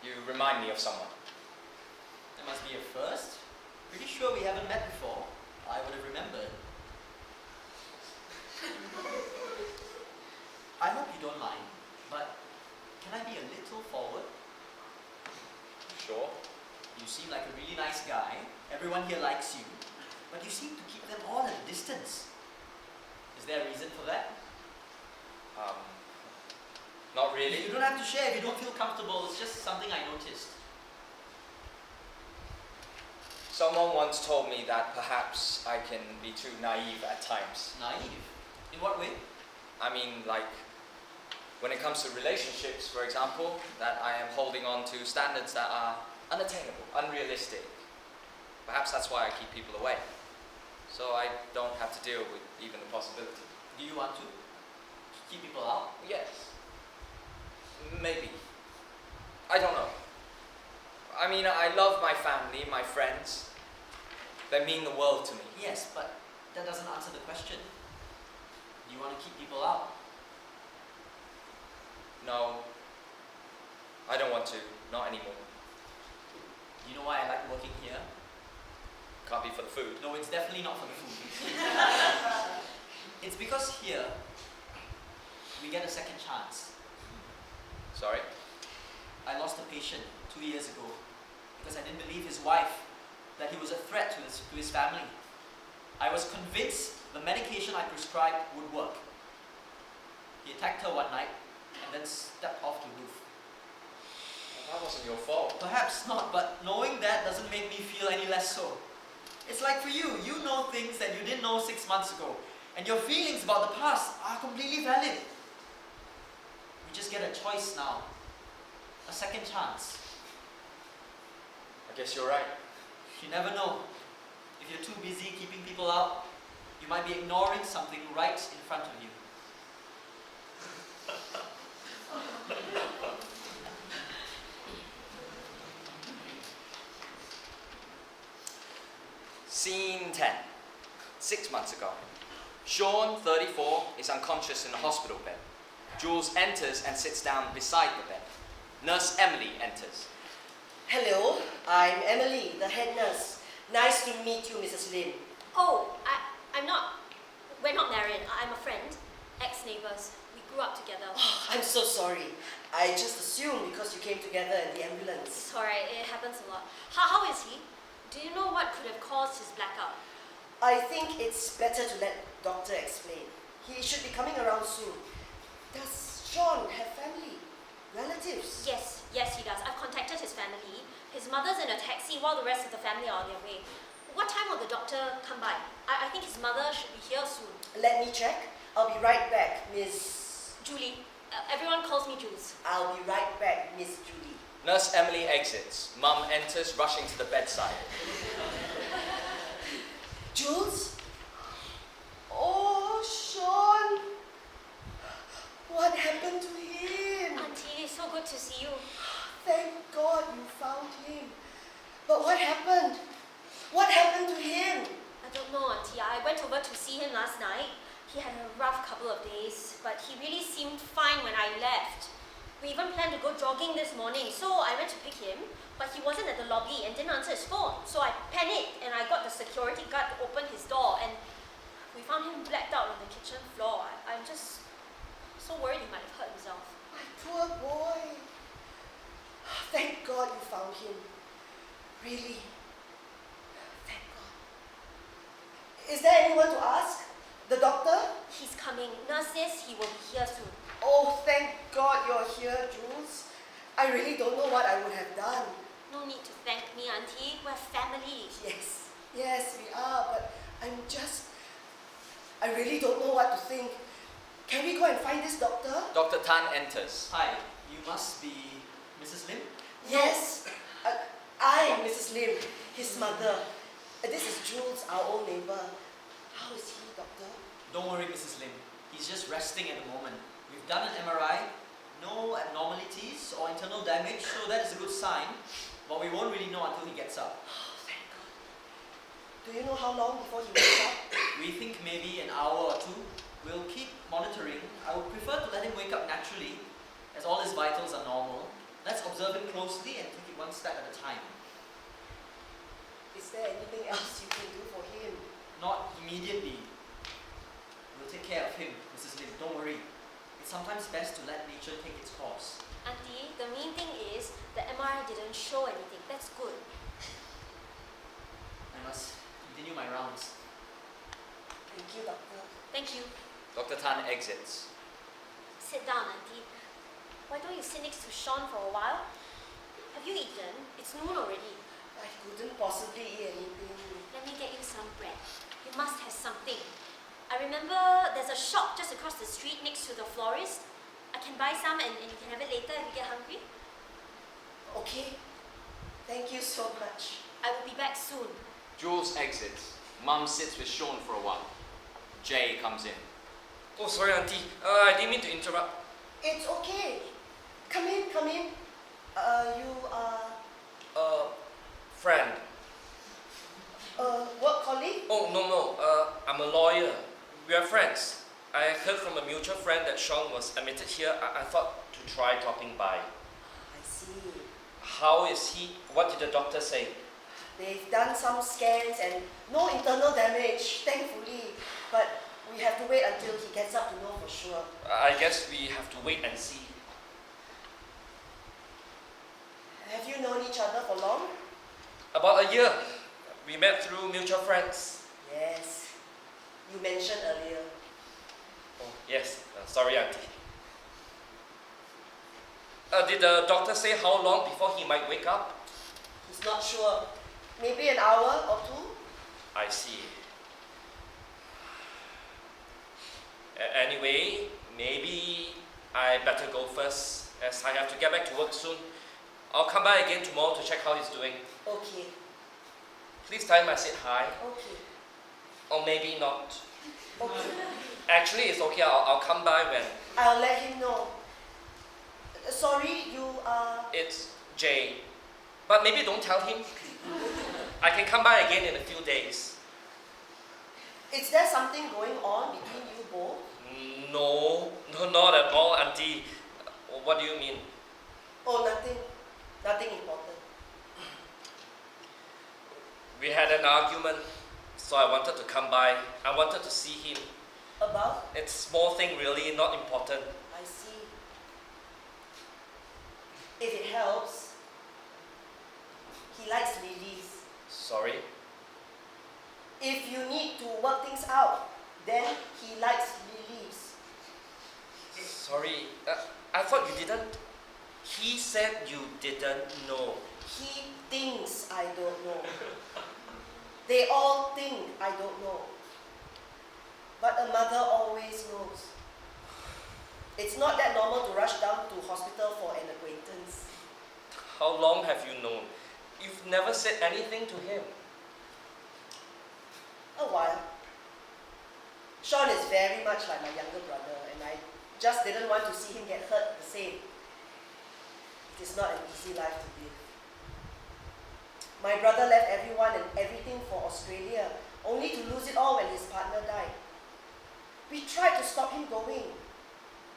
You remind me of someone. There must be a first. Pretty sure we haven't met before. I would have remembered. I hope you don't mind, but can I be a little forward? Sure. You seem like a really nice guy. Everyone here likes you. But you seem to keep them all at a distance. Is there a reason for that? Not really. You don't have to share if you don't feel comfortable. It's just something I noticed. Someone once told me that perhaps I can be too naive at times. Naive? In what way? I mean, like, when it comes to relationships, for example, that I am holding on to standards that are unattainable, unrealistic. Perhaps that's why I keep people away. So I don't have to deal with even the possibility. Do you want to keep people out? Yes. Maybe. I don't know. I mean, I love my family, my friends. They mean the world to me. Yes, but that doesn't answer the question. Do you want to keep people out? No. I don't want to. Not anymore. You know why I like working here? Can't be for the food. No, it's definitely not for the food. It's because here, we get a second chance. Sorry? I lost a patient 2 years ago because I didn't believe his wife that he was a threat to his family. I was convinced the medication I prescribed would work. He attacked her one night and then stepped off the roof. Well, that wasn't your fault. Perhaps not, but knowing that doesn't make me feel any less so. It's like for you, you know things that you didn't know 6 months ago, and your feelings about the past are completely valid. We just get a choice now. A second chance. I guess you're right. You never know. If you're too busy keeping people out, you might be ignoring something right in front of you. Scene 10. 6 months ago. Sean, 34, is unconscious in the hospital bed. Jules enters and sits down beside the bed. Nurse Emily enters. Hello, I'm Emily, the head nurse. Nice to meet you, Mrs. Lim. Oh, we're not married. I'm a friend. Ex-neighbors. We grew up together. Oh, I'm so sorry. I just assumed because you came together in the ambulance. It's alright, it happens a lot. How is he? Do you know what could have caused his blackout? I think it's better to let doctor explain. He should be coming around soon. Does Sean have family? Relatives? Yes, he does. I've contacted his family. His mother's in a taxi while the rest of the family are on their way. What time will the doctor come by? I think his mother should be here soon. Let me check. I'll be right back, Miss... Julie. Everyone calls me Jules. I'll be right back, Miss Julie. Nurse Emily exits. Mum enters, rushing to the bedside. Jules? Oh, Sean. What happened to him? Auntie, it's so good to see you. Thank God you found him. But what happened? What happened to him? I don't know, Auntie. I went over to see him last night. He had a rough couple of days, but he really seemed fine when I left. We even planned to go jogging this morning, so I went to pick him, but he wasn't at the lobby and didn't answer his phone. So I panicked and I got the security guard to open his door, and we found him blacked out on the kitchen floor. I'm just so worried he might have hurt himself. My poor boy. Thank God you found him. Really. Thank God. Is there anyone to ask? The doctor? He's coming. Nurse says he will be here soon. Oh, thank God you're here, Jules. I really don't know what I would have done. No need to thank me, Auntie. We're family. Yes, we are, but I really don't know what to think. Can we go and find this doctor? Dr. Tan enters. Hi, you must be Mrs. Lim? Yes, I'm Mrs. Lim, his mother. This is Jules, our old neighbor. How is he, doctor? Don't worry, Mrs. Lim. He's just resting at the moment. We've done an MRI. No abnormalities or internal damage, so that is a good sign. But we won't really know until he gets up. Oh, thank God. Do you know how long before he wakes up? We think maybe an hour or two. We'll keep monitoring. I would prefer to let him wake up naturally, as all his vitals are normal. Let's observe him closely and take it one step at a time. Is there anything else you can do for him? Not immediately. We'll take care of him, Mrs. Lim. Don't worry. It's sometimes best to let nature take its course. Auntie, the main thing is the MRI didn't show anything. That's good. I must continue my rounds. Thank you, doctor. Thank you. Dr. Tan exits. Sit down, Auntie. Why don't you sit next to Sean for a while? Have you eaten? It's noon already. I couldn't possibly eat anything. Let me get you some bread. You must have something. I remember there's a shop just across the street next to the florist. I can buy some and you can have it later if you get hungry. Okay. Thank you so much. I will be back soon. Jules exits. Mum sits with Sean for a while. Jay comes in. Oh, sorry, Auntie. I didn't mean to interrupt. It's okay. Come in. You are Friend. a work colleague? Oh, no. I'm a lawyer. We are friends. I heard from a mutual friend that Choong was admitted here. I thought to try dropping by. I See, How is he? What did the doctor say? they've done some scans and no internal damage, thankfully. But we have to wait until he gets up to know for sure. I guess we have to wait and see. Have you known each other for long? About a year. We met through mutual friends. Yes. You mentioned earlier. Oh, yes. Sorry, Auntie. Did the doctor say how long before he might wake up? He's not sure. Maybe an hour or two? I see. Anyway, maybe I better go first, as I have to get back to work soon. I'll come by again tomorrow to check how he's doing. Okay. Please tell him I said hi. Okay. Or maybe not. Okay. Actually, it's okay. I'll come by when I'll let him know. Sorry, you are... it's Jay. But maybe don't tell him. I can come by again in a few days. Is there something going on between you both? No, not at all, Auntie. What do you mean? Oh, nothing. Nothing important. We had an argument, so I wanted to come by. I wanted to see him. About? It's a small thing really, not important. I see. If it helps, he likes lilies. Sorry? If you need to work things out, then he likes lilies. Sorry, I thought you didn't. He said you didn't know. He thinks I don't know. They all think I don't know. But a mother always knows. It's not that normal to rush down to hospital for an acquaintance. How long have you known? You've never said anything to him. A while. Sean is very much like my younger brother, and I just didn't want to see him get hurt the same. It is not an easy life to live. My brother left everyone and everything for Australia, only to lose it all when his partner died. We tried to stop him going.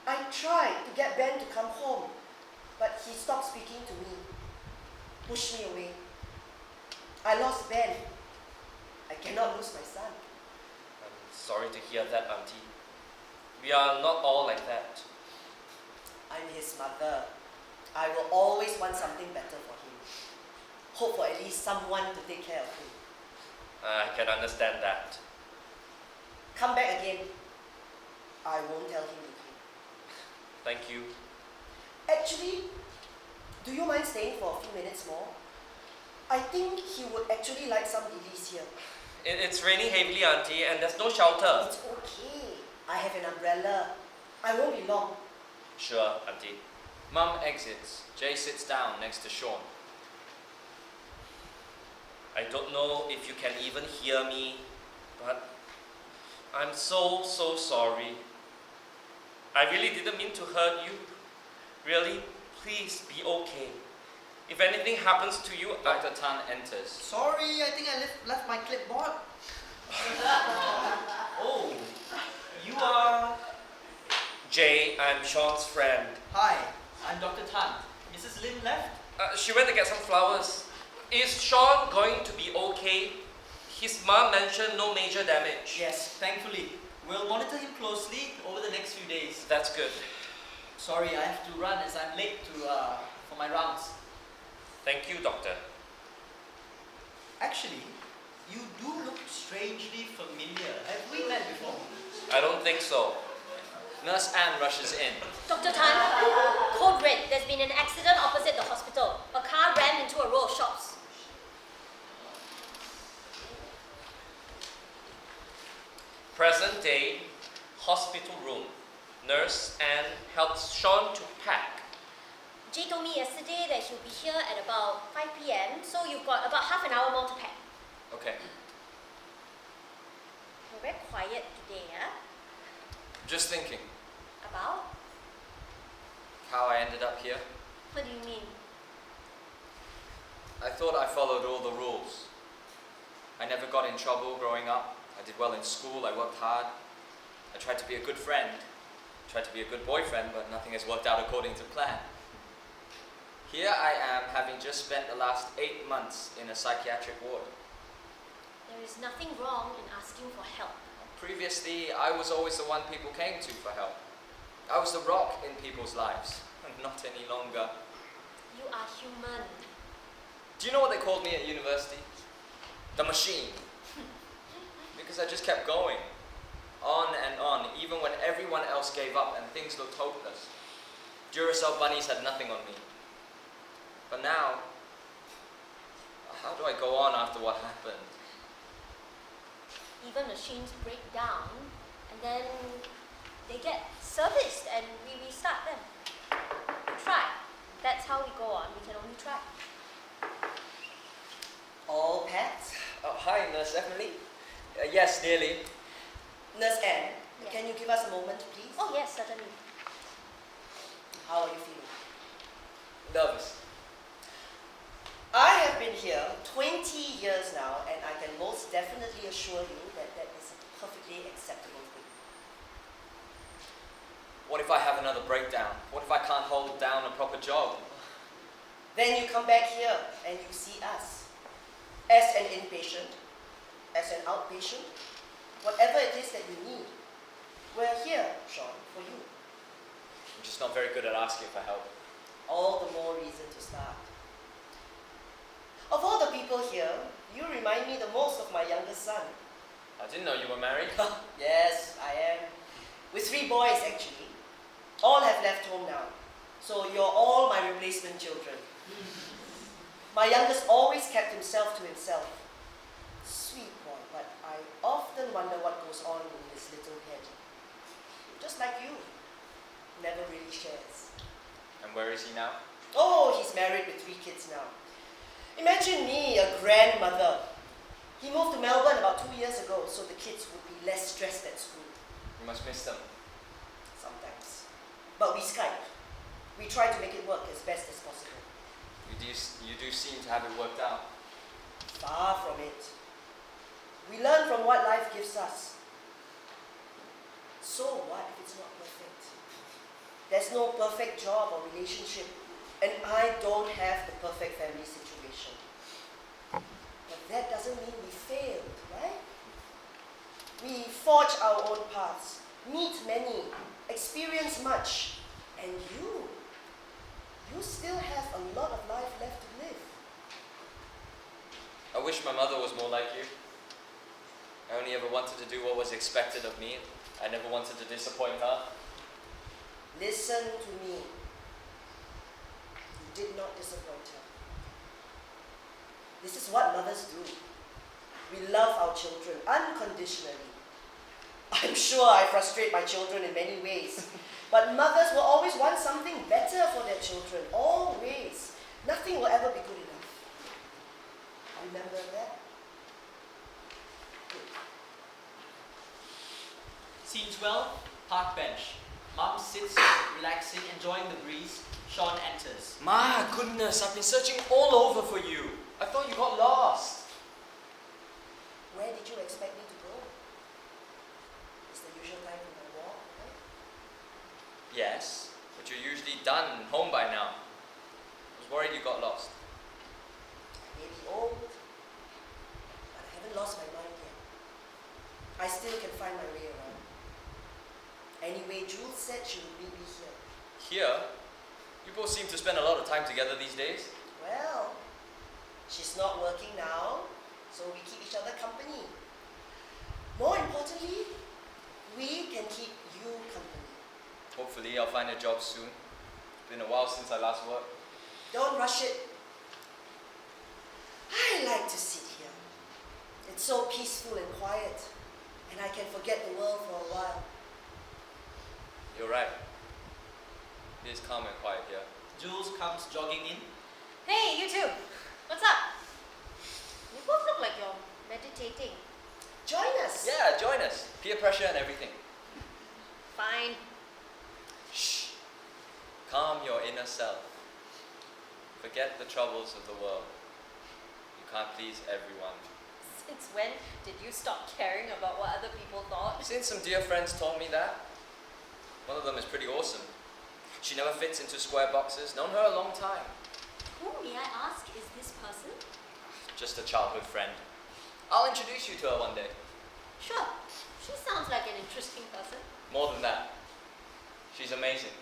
I tried to get Ben to come home, but he stopped speaking to me, pushed me away. I lost Ben. I cannot lose my son. I'm sorry to hear that, Auntie. We are not all like that. I'm his mother. I will always want something better for him. Hope for at least someone to take care of him. I can understand that. Come back again. I won't tell him you came. Thank you. Actually, do you mind staying for a few minutes more? I think he would actually like some lilies here. It's raining heavily, Auntie, and there's no shelter. It's okay. I have an umbrella. I won't be long. Sure, Auntie. Mum exits. Jay sits down next to Sean. I don't know if you can even hear me, but I'm so sorry. I really didn't mean to hurt you. Really, please be okay. If anything happens to you, Dr. Tan enters. Sorry, I think I left my clipboard. Oh, you are... Jay, I'm Sean's friend. Hi, I'm Dr. Tan. Mrs. Lim left? She went to get some flowers. Is Sean going to be okay? His mom mentioned no major damage. Yes, thankfully. We'll monitor him closely over the next few days. That's good. Sorry, I have to run as I'm late for my rounds. Thank you, doctor. Actually, you do look strangely familiar. Have we met before? I don't think so. Nurse Anne rushes in. Dr. Tan, code red. There's been an accident opposite the hospital. A car rammed into a row of shops. Present day, hospital room. Nurse Anne helps Sean to pack. Jay told me yesterday that he'll be here at about 5 p.m. So you've got about half an hour more to pack. Okay. You're very quiet today, huh? Just thinking About? how I ended up here. What do you mean? I thought I followed all the rules. I never got in trouble growing up. I did well in school. I worked hard. I tried to be a good friend. Tried to be a good boyfriend, but nothing has worked out according to plan. Here I am, having just spent the last 8 months in a psychiatric ward. There is nothing wrong in asking for help. Previously, I was always the one people came to for help. I was the rock in people's lives, and not any longer. You are human. Do you know what they called me at university? The machine. Because I just kept going. On and on, even when everyone else gave up and things looked hopeless. Duracell bunnies had nothing on me. But now, how do I go on after what happened? Even machines break down and then they get serviced and we restart them. Try. That's how we go on. We can only try. All pets? Oh, hi, Nurse Emily. Yes, nearly. Nurse Anne, Yeah. can you give us a moment, please? Oh yes, certainly. How are you feeling? Nervous. I have been here 20 years now, and I can most definitely assure you that that is a perfectly acceptable thing. What if I have another breakdown? What if I can't hold down a proper job? Then you come back here and you see us. As an inpatient, as an outpatient, whatever it is that you need, we're here, Sean, for you. I'm just not very good at asking for help. All the more reason to start. Of all the people here, you remind me the most of my youngest son. I didn't know you were married. Yes, I am. With 3 boys, actually. All have left home now. So you're all my replacement children. My youngest always kept himself to himself. Sweet boy, but I often wonder what goes on in his little head. Just like you. Never really shares. And where is he now? Oh, he's married with 3 kids now. Imagine me, a grandmother. He moved to Melbourne about 2 years ago, so the kids would be less stressed at school. You must miss them. Sometimes. But we Skype. We try to make it work as best as possible. You do seem to have it worked out. Far from it. We learn from what life gives us. So what if it's not perfect? There's no perfect job or relationship, and I don't have the perfect family situation. But that doesn't mean we failed, right? We forge our own paths, meet many, experience much, and you still have a lot of life left to live. I wish my mother was more like you. I only ever wanted to do what was expected of me. I never wanted to disappoint her. Listen to me. You did not disappoint her. This is what mothers do. We love our children unconditionally. I'm sure I frustrate my children in many ways. But mothers will always want something better for their children. Always. Nothing will ever be good enough. Remember that? Good. Scene 12, park bench. Mom sits, relaxing, enjoying the breeze. Sean enters. My goodness, I've been searching all over for you. I thought you got lost. Where did you expect me to go? It's the usual time for my walk, right? Yes, but you're usually done and home by now. I was worried you got lost. I may be old, but I haven't lost my mind yet. I still can find my way around. Anyway, Jules said she would meet me here. Here, you both seem to spend a lot of time together these days. Well, she's not working now, so we keep each other company. More importantly, we can keep you company. Hopefully, I'll find a job soon. It's been a while since I last worked. Don't rush it. I like to sit here. It's so peaceful and quiet, and I can forget the world for a while. You're right. It is calm and quiet here. Jules comes jogging in. Hey, you two. What's up? You both look like you're meditating. Join us. Yeah, join us. Peer pressure and everything. Fine. Shh. Calm your inner self. Forget the troubles of the world. You can't please everyone. Since when did you stop caring about what other people thought? Since some dear friends told me that. One of them is pretty awesome. She never fits into square boxes. Known her a long time. Who, may I ask, is this person? Just a childhood friend. I'll introduce you to her one day. Sure. She sounds like an interesting person. More than that, she's amazing.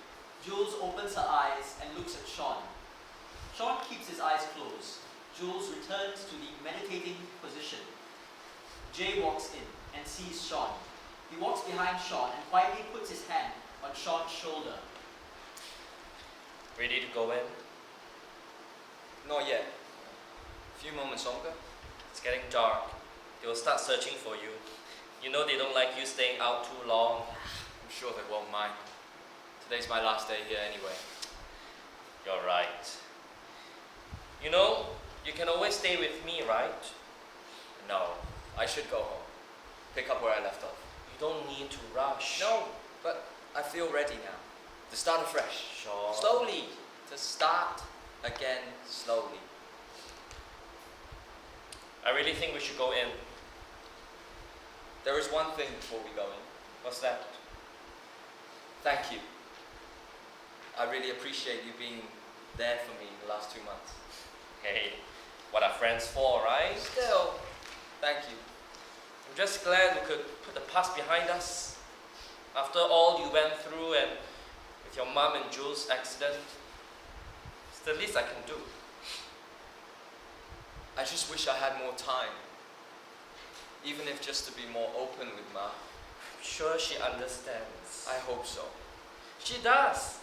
Jules opens her eyes and looks at Sean. Sean keeps his eyes closed. Jules returns to the meditating position. Jay walks in and sees Sean. He walks behind Sean and quietly puts his hand on Sean's shoulder. Ready to go in? Not yet. A few moments longer. It's getting dark. They will start searching for you. You know they don't like you staying out too long. I'm sure they won't mind. Today's my last day here anyway. You're right. You know, you can always stay with me, right? No, I should go home. Pick up where I left off. You don't need to rush. No, but I feel ready now. To start afresh. Sure. Slowly. To start again slowly. I really think we should go in. There is one thing before we go in. What's that? Thank you. I really appreciate you being there for me the last 2 months. Hey, what are friends for, right? Still, thank you. I'm just glad we could put the past behind us. After all you went through and with your mum and Jules' accident, it's the least I can do. I just wish I had more time. Even if just to be more open with Ma. I'm sure she understands. I hope so. She does.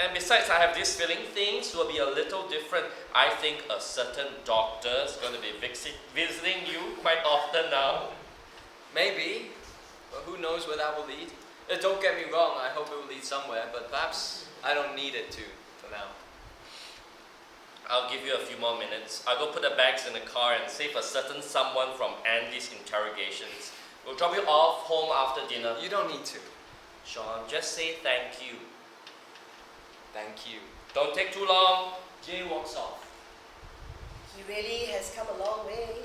And besides, I have this feeling things will be a little different. I think a certain doctor is going to be visiting you quite often now. Maybe, but who knows where that will lead. Don't get me wrong, I hope it will lead somewhere, but perhaps I don't need it to for now. I'll give you a few more minutes. I'll go put the bags in the car and save a certain someone from Andy's interrogations. We'll drop you off home after dinner. You don't need to. Sean, just say thank you. Thank you. Don't take too long. Jay walks off. He really has come a long way.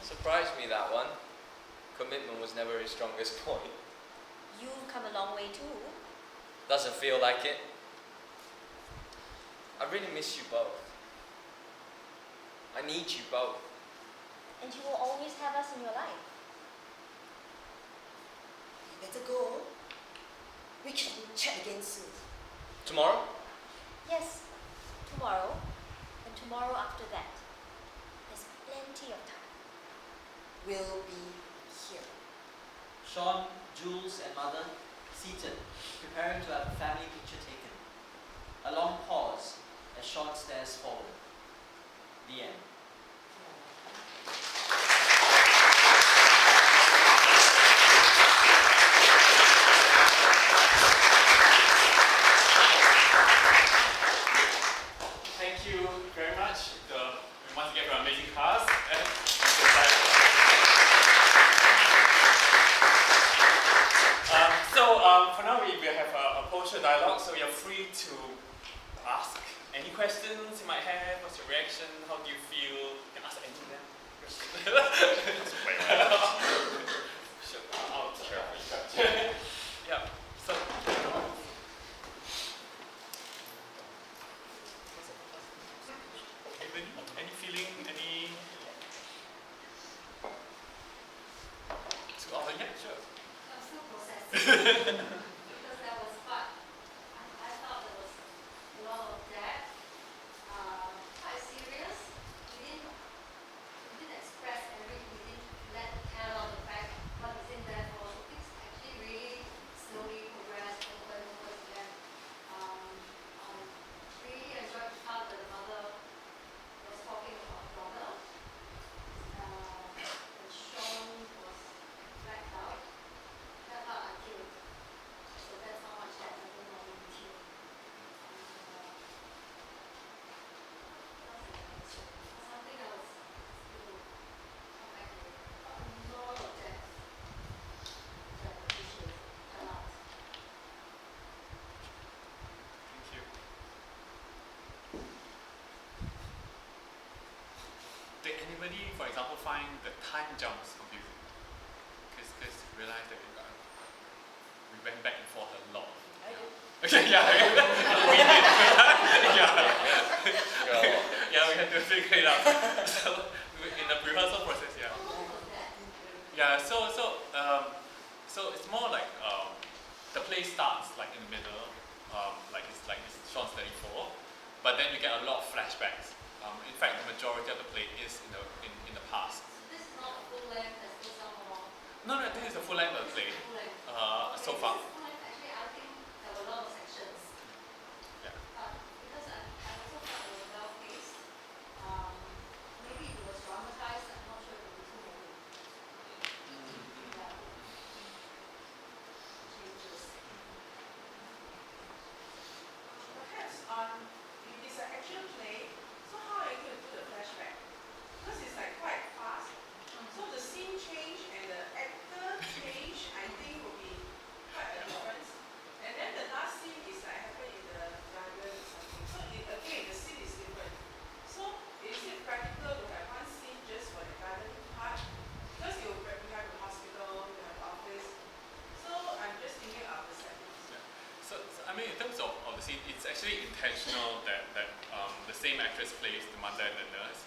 Surprised me, that one. Commitment was never his strongest point. You've come a long way too. Doesn't feel like it. I really miss you both. I need you both. And you will always have us in your life. You better go. We can chat again soon. Tomorrow? Yes, tomorrow and tomorrow after that. There's plenty of time. We'll be here. Sean, Jules, and Mother seated, preparing to have a family picture taken. A long pause as Sean stares forward. The end. Thank you very much. We once again for amazing cast. For now we will have a poster dialogue, so you're free to ask any questions you might have. What's your reaction? How do you feel? You can ask any of them. Sure. Yeah. So. Any feeling? Any? Yeah, sure. I'm still processing. Because that was fun. I thought there was a lot of depth. Quite serious. We didn't express everything. We didn't let tell on the fact what is in there for. So things actually really slowly progressed over and over again. Really enjoyed the part that the mother was talking about daughter. And Sean was blacked out. That part I killed. So that's how much that I don't know in detail. Something else to come back to. A lot of depth. Which I appreciate a lot. Thank you. Did anybody, for example, find the time jumps confusing? Because realized that we went back and forth a lot. I do. Okay, yeah. We did. Yeah. we'll figure it out. So in the rehearsal process, yeah. Yeah, so it's more like the play starts like in the middle, like it's Sean's 34, but then you get a lot of flashbacks. In fact, the majority of the play is in the past. This is not a full length as this song along. No, this is a full length of the play Full length. so far. This is full length. Actually, I think there were a lot of sections. Yeah. Because I also thought it was well paced. Maybe it was dramatized. I'm not sure if it was too many. Yeah. Changes. Perhaps it is an action play, so how are you going to do the flashback? Because it's like quite fast. So the scene change and the actor change, I think will be quite a difference. And then the last scene is like happen in the garden or something. So again, the scene is different. So is it practical to have one scene just for the garden part? Because you have a hospital, you have office. So I'm just thinking of the settings. So I mean, in terms of the scene, it's actually intentional that the same actress plays the mother and the nurse,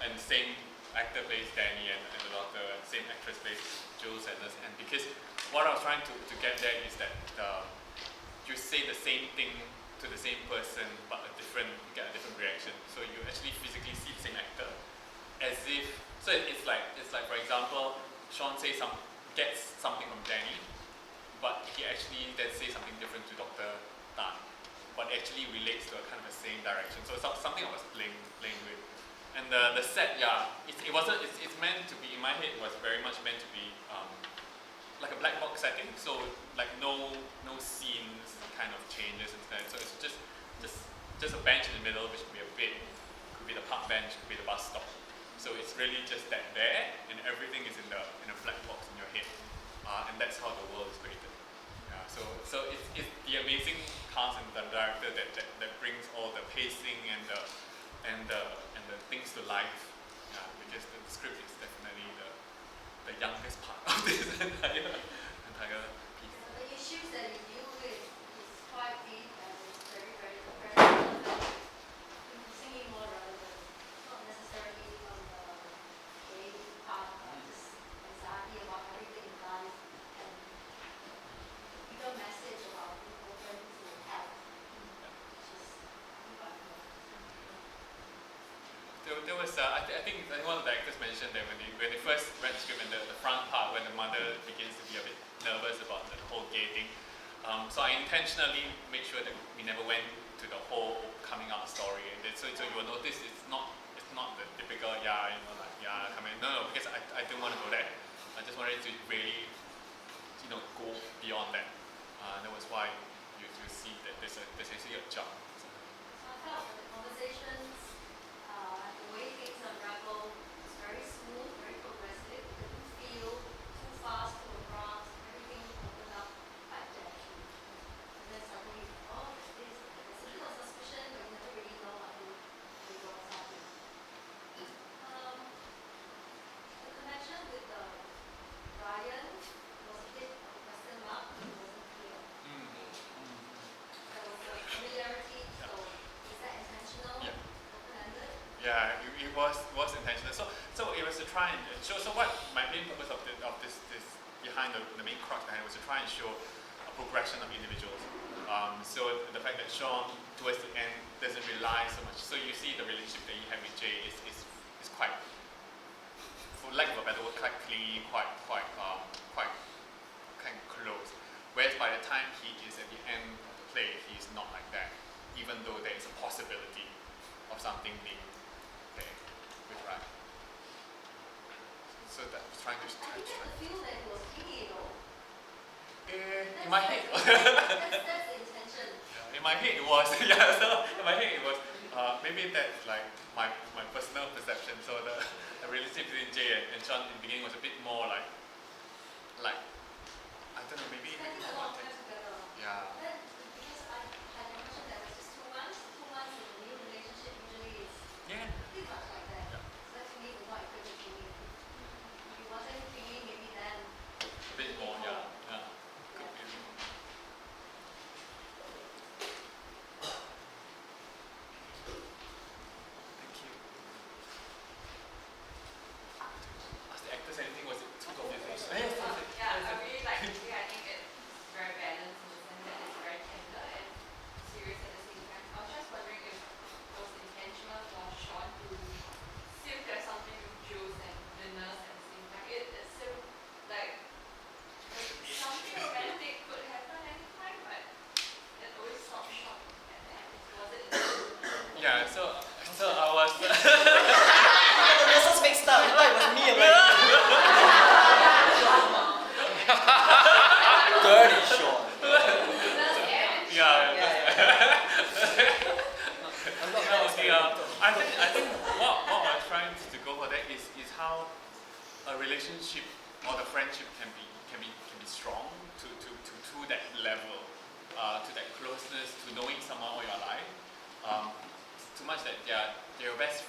and the same actor plays Danny and the doctor, and the same actress plays Jules and nurse. And because what I was trying to get there is that you say the same thing to the same person, but you get a different reaction. So you actually physically see the same actor, as if. So it's like for example, Sean gets something from Danny, but he actually then says something different to Dr. Tan, but actually relates to a kind of the same direction. So it's something I was playing with. And the set, yeah, it's meant to be, in my head, it was very much meant to be like a black box setting, so like no scenes kind of changes instead. So it's just a bench in the middle, which could be a bed, could be the park bench, could be the bus stop. So it's really just that there, and everything is in a black box in your head, and that's how the world is created. Yeah, so it's the amazing cast and the director that brings all the pacing and the things to life. Yeah, because the script is definitely the youngest part of this entire piece. The issues that you deal with is quite deep and it's very, very relevant. Singing more relevant, not necessarily on the daily part, but just anxiety about everything in life and bigger message about being open to help, which is quite important. There was, I think one of the actors mentioned that when they first read the script, and the front part when the mother begins to be a bit nervous about the whole gay thing, so I intentionally made sure that we never went to the whole coming out story. And so you will notice it's not the typical come in. No, because I didn't want to go there. I just wanted to really go beyond that. That was why you see that there's actually a jump. So I felt that the conversations, the way things unravel was very smooth, very progressive. It didn't feel too fast, too abrupt. Everything opened up quite naturally. And then suddenly, there's a little suspicion, but you never really know what to go out with. The connection with Ryan was a bit of a question mark. It wasn't clear. There was a familiarity, so is that intentional? Yeah. Open-ended? Yeah, it was intentional. So it was to try and show. So what my main purpose of this behind the main crux behind it was to try and show a progression of individuals. So the fact that Sean towards the end doesn't rely so much. So you see the relationship that you have with Jay is quite, for lack of a better word, quite clean, quite kind of close. Whereas by the time he is at the end of the play, he's not like that. Even though there is a possibility of something being there with Ryan. So that was trying to. I didn't get the feel that it was clingy though. In my head. That's the intention. In my head it was. Yeah. So in my head it was. Maybe that's like my personal perception. So the relationship between Jay and Sean in the beginning was a bit more like I don't know, maybe Spending a lot of time together. yeah. Then, because I had the impression that it was just 2 months. 2 months in a new relationship usually is Yeah. pretty much like that. Yeah. So that to me was not equivalent to me. If it wasn't clingy, maybe then. A bit more, yeah. Could be. Thank you. relationship or the friendship can be strong to that level, to that closeness, to knowing someone all your life. Too much that they're your best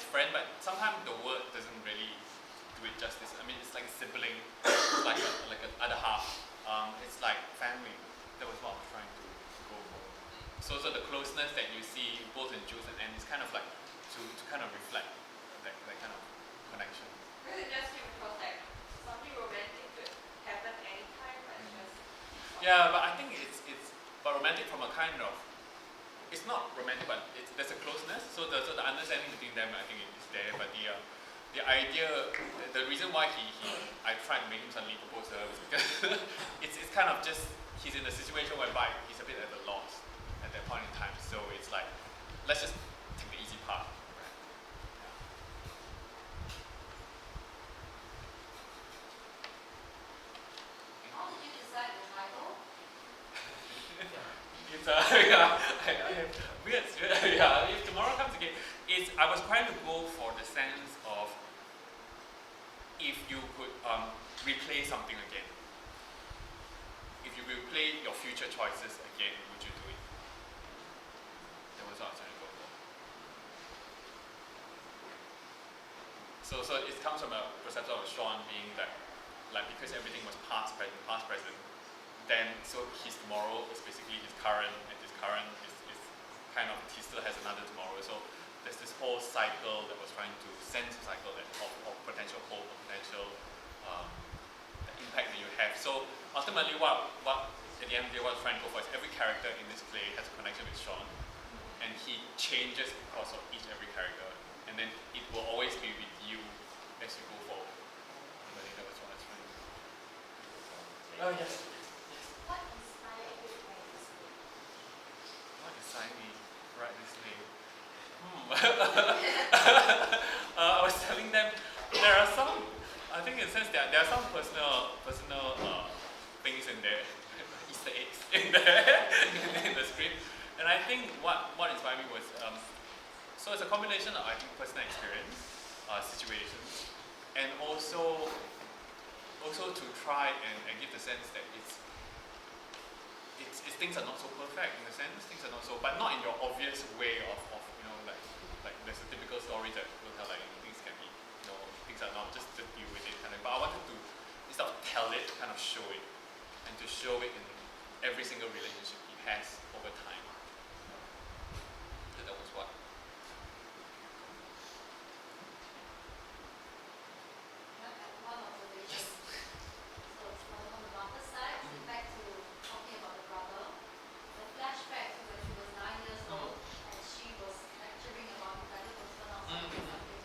friend, but sometimes the word doesn't really do it justice. I mean, it's like a sibling, it's like an other half. It's like family. That was what I was trying to go for. So the closeness that you see both in Jules and Anne is kind of like to kind of reflect that kind of connection. Really just came across like something romantic could happen anytime, but it's just Yeah, but I think it's but romantic from a kind of, it's not romantic, but there's a closeness. So the understanding between them, I think is there. But the idea, the reason why I tried to make him suddenly propose to her was because it's kind of just he's in a situation whereby he's a bit at a loss at that point in time. So it's like, let's just take the easy part. Right? How did you decide the title? It's yeah, I have weird. Yeah, if tomorrow comes again, I was trying to go for the sense of if you could replay something again. If you replay your future choices again, would you do it? That was what I was trying to go for. So it comes from a perception of Sean being that, like, because everything was past, present, then so his tomorrow is basically his current, and his current is kind of, he still has another tomorrow. So there's this whole cycle that was trying to sense a cycle that of potential hope, of potential the impact that you have. So ultimately what at the end of the day what I was trying to go for is every character in this play has a connection with Sean, and he changes because of every character, and then it will always be with you as you go forward. I think that was what I was trying to do. Oh yes. What inspired you to write this book? What decided me to write this name? I was telling them there are some, I think in a sense there are some personal things in there, Easter eggs in there in the script, and I think what inspired me was so it's a combination of, I think, personal experience, situations, and also to try and give the sense that it's things are not so perfect in a sense, things are not so, but not in your obvious way of like there's a typical story that will tell like things can be, things are not just to deal with it kind of, but I wanted to, instead of tell it, kind of show it, and to show it in every single relationship he has over time. So that was what. One observation. So on the mother's side, back to talking about the brother, the flashback to when she was 9 years old and she was lecturing about it, to turn out something.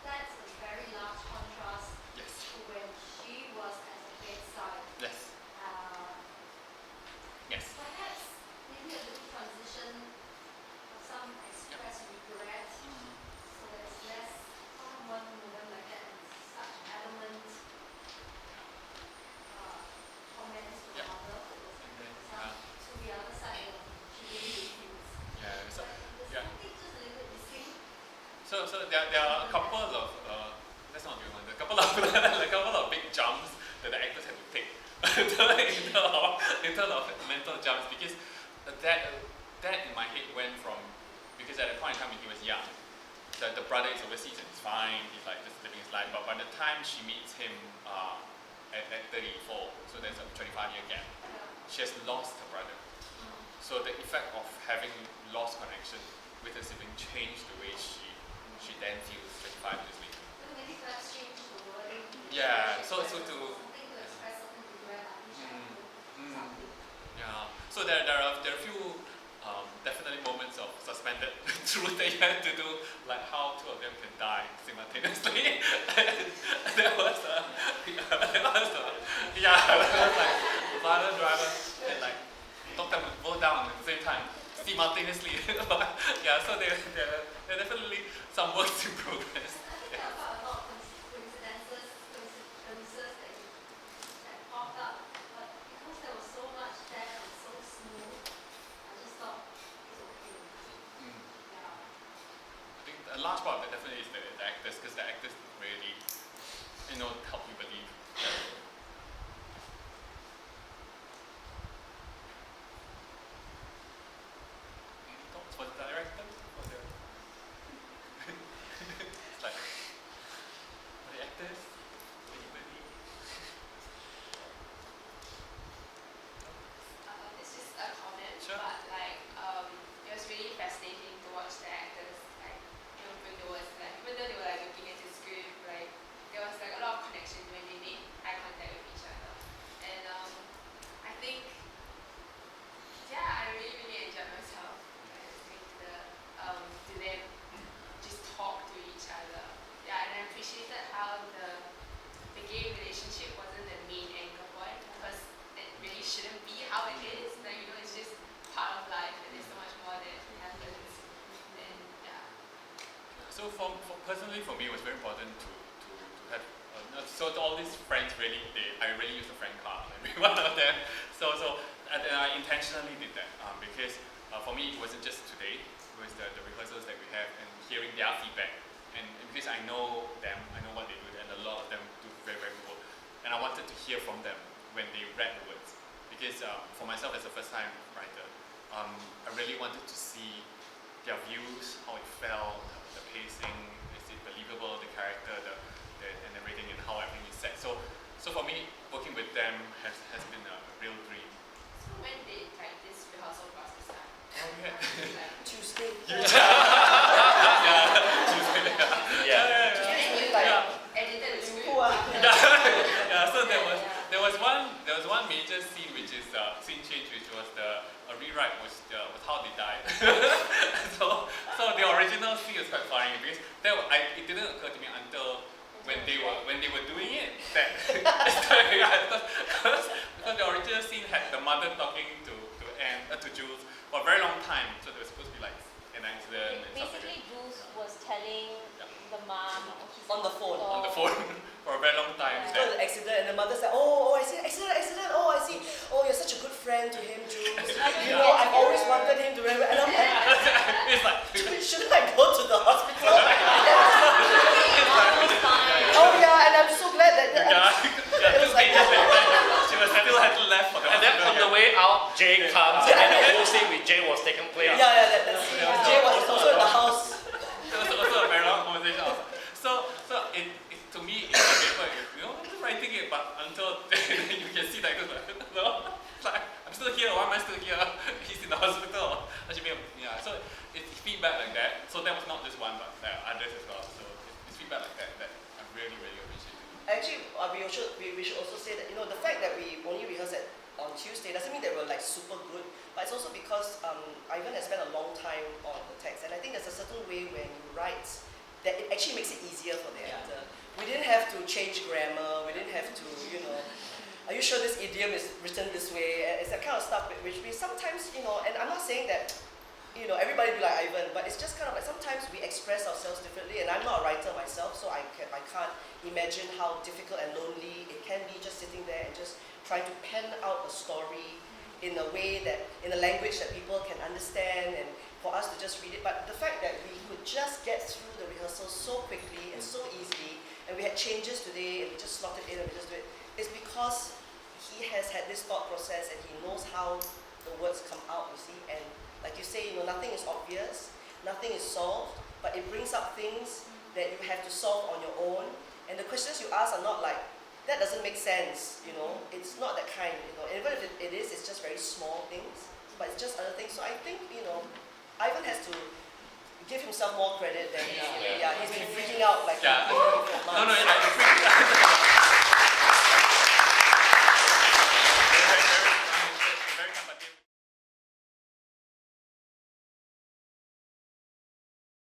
That's a very large contrast Yes. to when she was at the bedside. Yes. Yes. Perhaps maybe a little transition of some express regret, so that it's less one moment like that and such adamant comments to the Yeah. mother. And then, To the other side, she really refused. yeah, so, There's yeah. something just a little bit missing. So there are a couple of that's not doing one. A couple of a couple of big jumps that the actors had to take in terms of mental jumps, because that in my head went from, because at that point in time when he was young, the brother is overseas and it's fine, he's like just living his life. But by the time she meets him at 34, so there's a 25-year gap, she has lost her brother. So the effect of having lost connection with her sibling changed the way she then feels 25 years later. So maybe perhaps change the wording. Yeah, so to something to express something regret. I wish I could do something. yeah, so there are a few definitely moments of suspended truth that you have to do, like how two of them can die simultaneously. That was like father driver and like doctor would go down at the same time simultaneously. But yeah, so there are definitely some works in progress. I think there are quite a lot of coincidences that popped up, but because there was so much there and so smooth, I just thought it's okay. Yeah. I think a large part of that definitely is the actors, because the actors really actors? Anybody? It's just a comment, Sure. but like it was really fascinating to watch the actors like when there was like even though they were like looking at the script, like there was like a lot of connection when they made eye contact with each other, and I think I really enjoyed myself listening to them just talk to each other. Yeah, and I appreciated how the gay relationship wasn't the main anchor point because it really shouldn't be how it is. Like it's just part of life, and there's so much more that happens. And yeah. So personally for me, it was very important to have. So to all these friends, really, I really used the friend card, every one of them. So and I intentionally did that because for me it wasn't just today. It was the rehearsals that we have and hearing their feedback. And because I know them, I know what they do, and a lot of them do very very good work. And I wanted to hear from them when they read the words. Because for myself as a first time writer, I really wanted to see their views, how it felt, the pacing, is it believable, the character, and everything, and how everything is set. So for me, working with them has been a real dream. So when did like this rehearsal process start? Oh yeah. Like, Tuesday. Yeah. edited the script. So there was one major scene which is scene change, which was the rewrite was how they died. so the original scene was quite funny because it didn't occur to me until when they were doing it that because the original scene had the mother talking to Jules for a very long time, so there was supposed to be like an accident and stuff like Basically, that. Jules was telling the mom On the phone. On the phone for a very long time. Yeah. After the accident, and the mother said, oh, I see, accident, oh, I see. Oh, you're such a good friend to him, Jules. You know, I've always wanted him to remember. And I'm like, It's like shouldn't I go to the hospital? Mom was fine. Oh yeah, and I'm so glad that. it was like she was still had left for the And then on the way out, Jay comes, and then the whole scene with Jay was taken place. That's Jay was also in the house. There was also a very long conversation outside. So it to me it's a paper, I'm just writing it, but until you can see that it's like I'm still here, why am I still here? He's in the hospital. So it's feedback like that. So that was not just one, but there are others as well. So it's feedback like that I really appreciate. Actually, we should also say that the fact that we only rehearse on Tuesday doesn't mean that we're like super good, but it's also because Ivan has spent a long time on the text, and I think there's a certain way when you write that it actually makes it easier for the actor. We didn't have to change grammar. We didn't have to, are you sure this idiom is written this way? It's that kind of stuff which we sometimes, and I'm not saying that, everybody be like Ivan, but it's just kind of like sometimes we express ourselves differently, and I'm not a writer myself, so I can't imagine how difficult and lonely it can be just sitting there and just trying to pen out a story in a way that, in a language that people can understand, and for us to just read it. But the fact that we could just get through the rehearsal so quickly and so easily, and we had changes today and we just slot it in and we just do it, is because he has had this thought process and he knows how the words come out, you see. And like you say, nothing is obvious, nothing is solved, but it brings up things that you have to solve on your own. And the questions you ask are not like, that doesn't make sense, it's not that kind, even if it is, it's just very small things, but it's just other things. So I think, Ivan has to give himself more credit than he's been freaking out like No,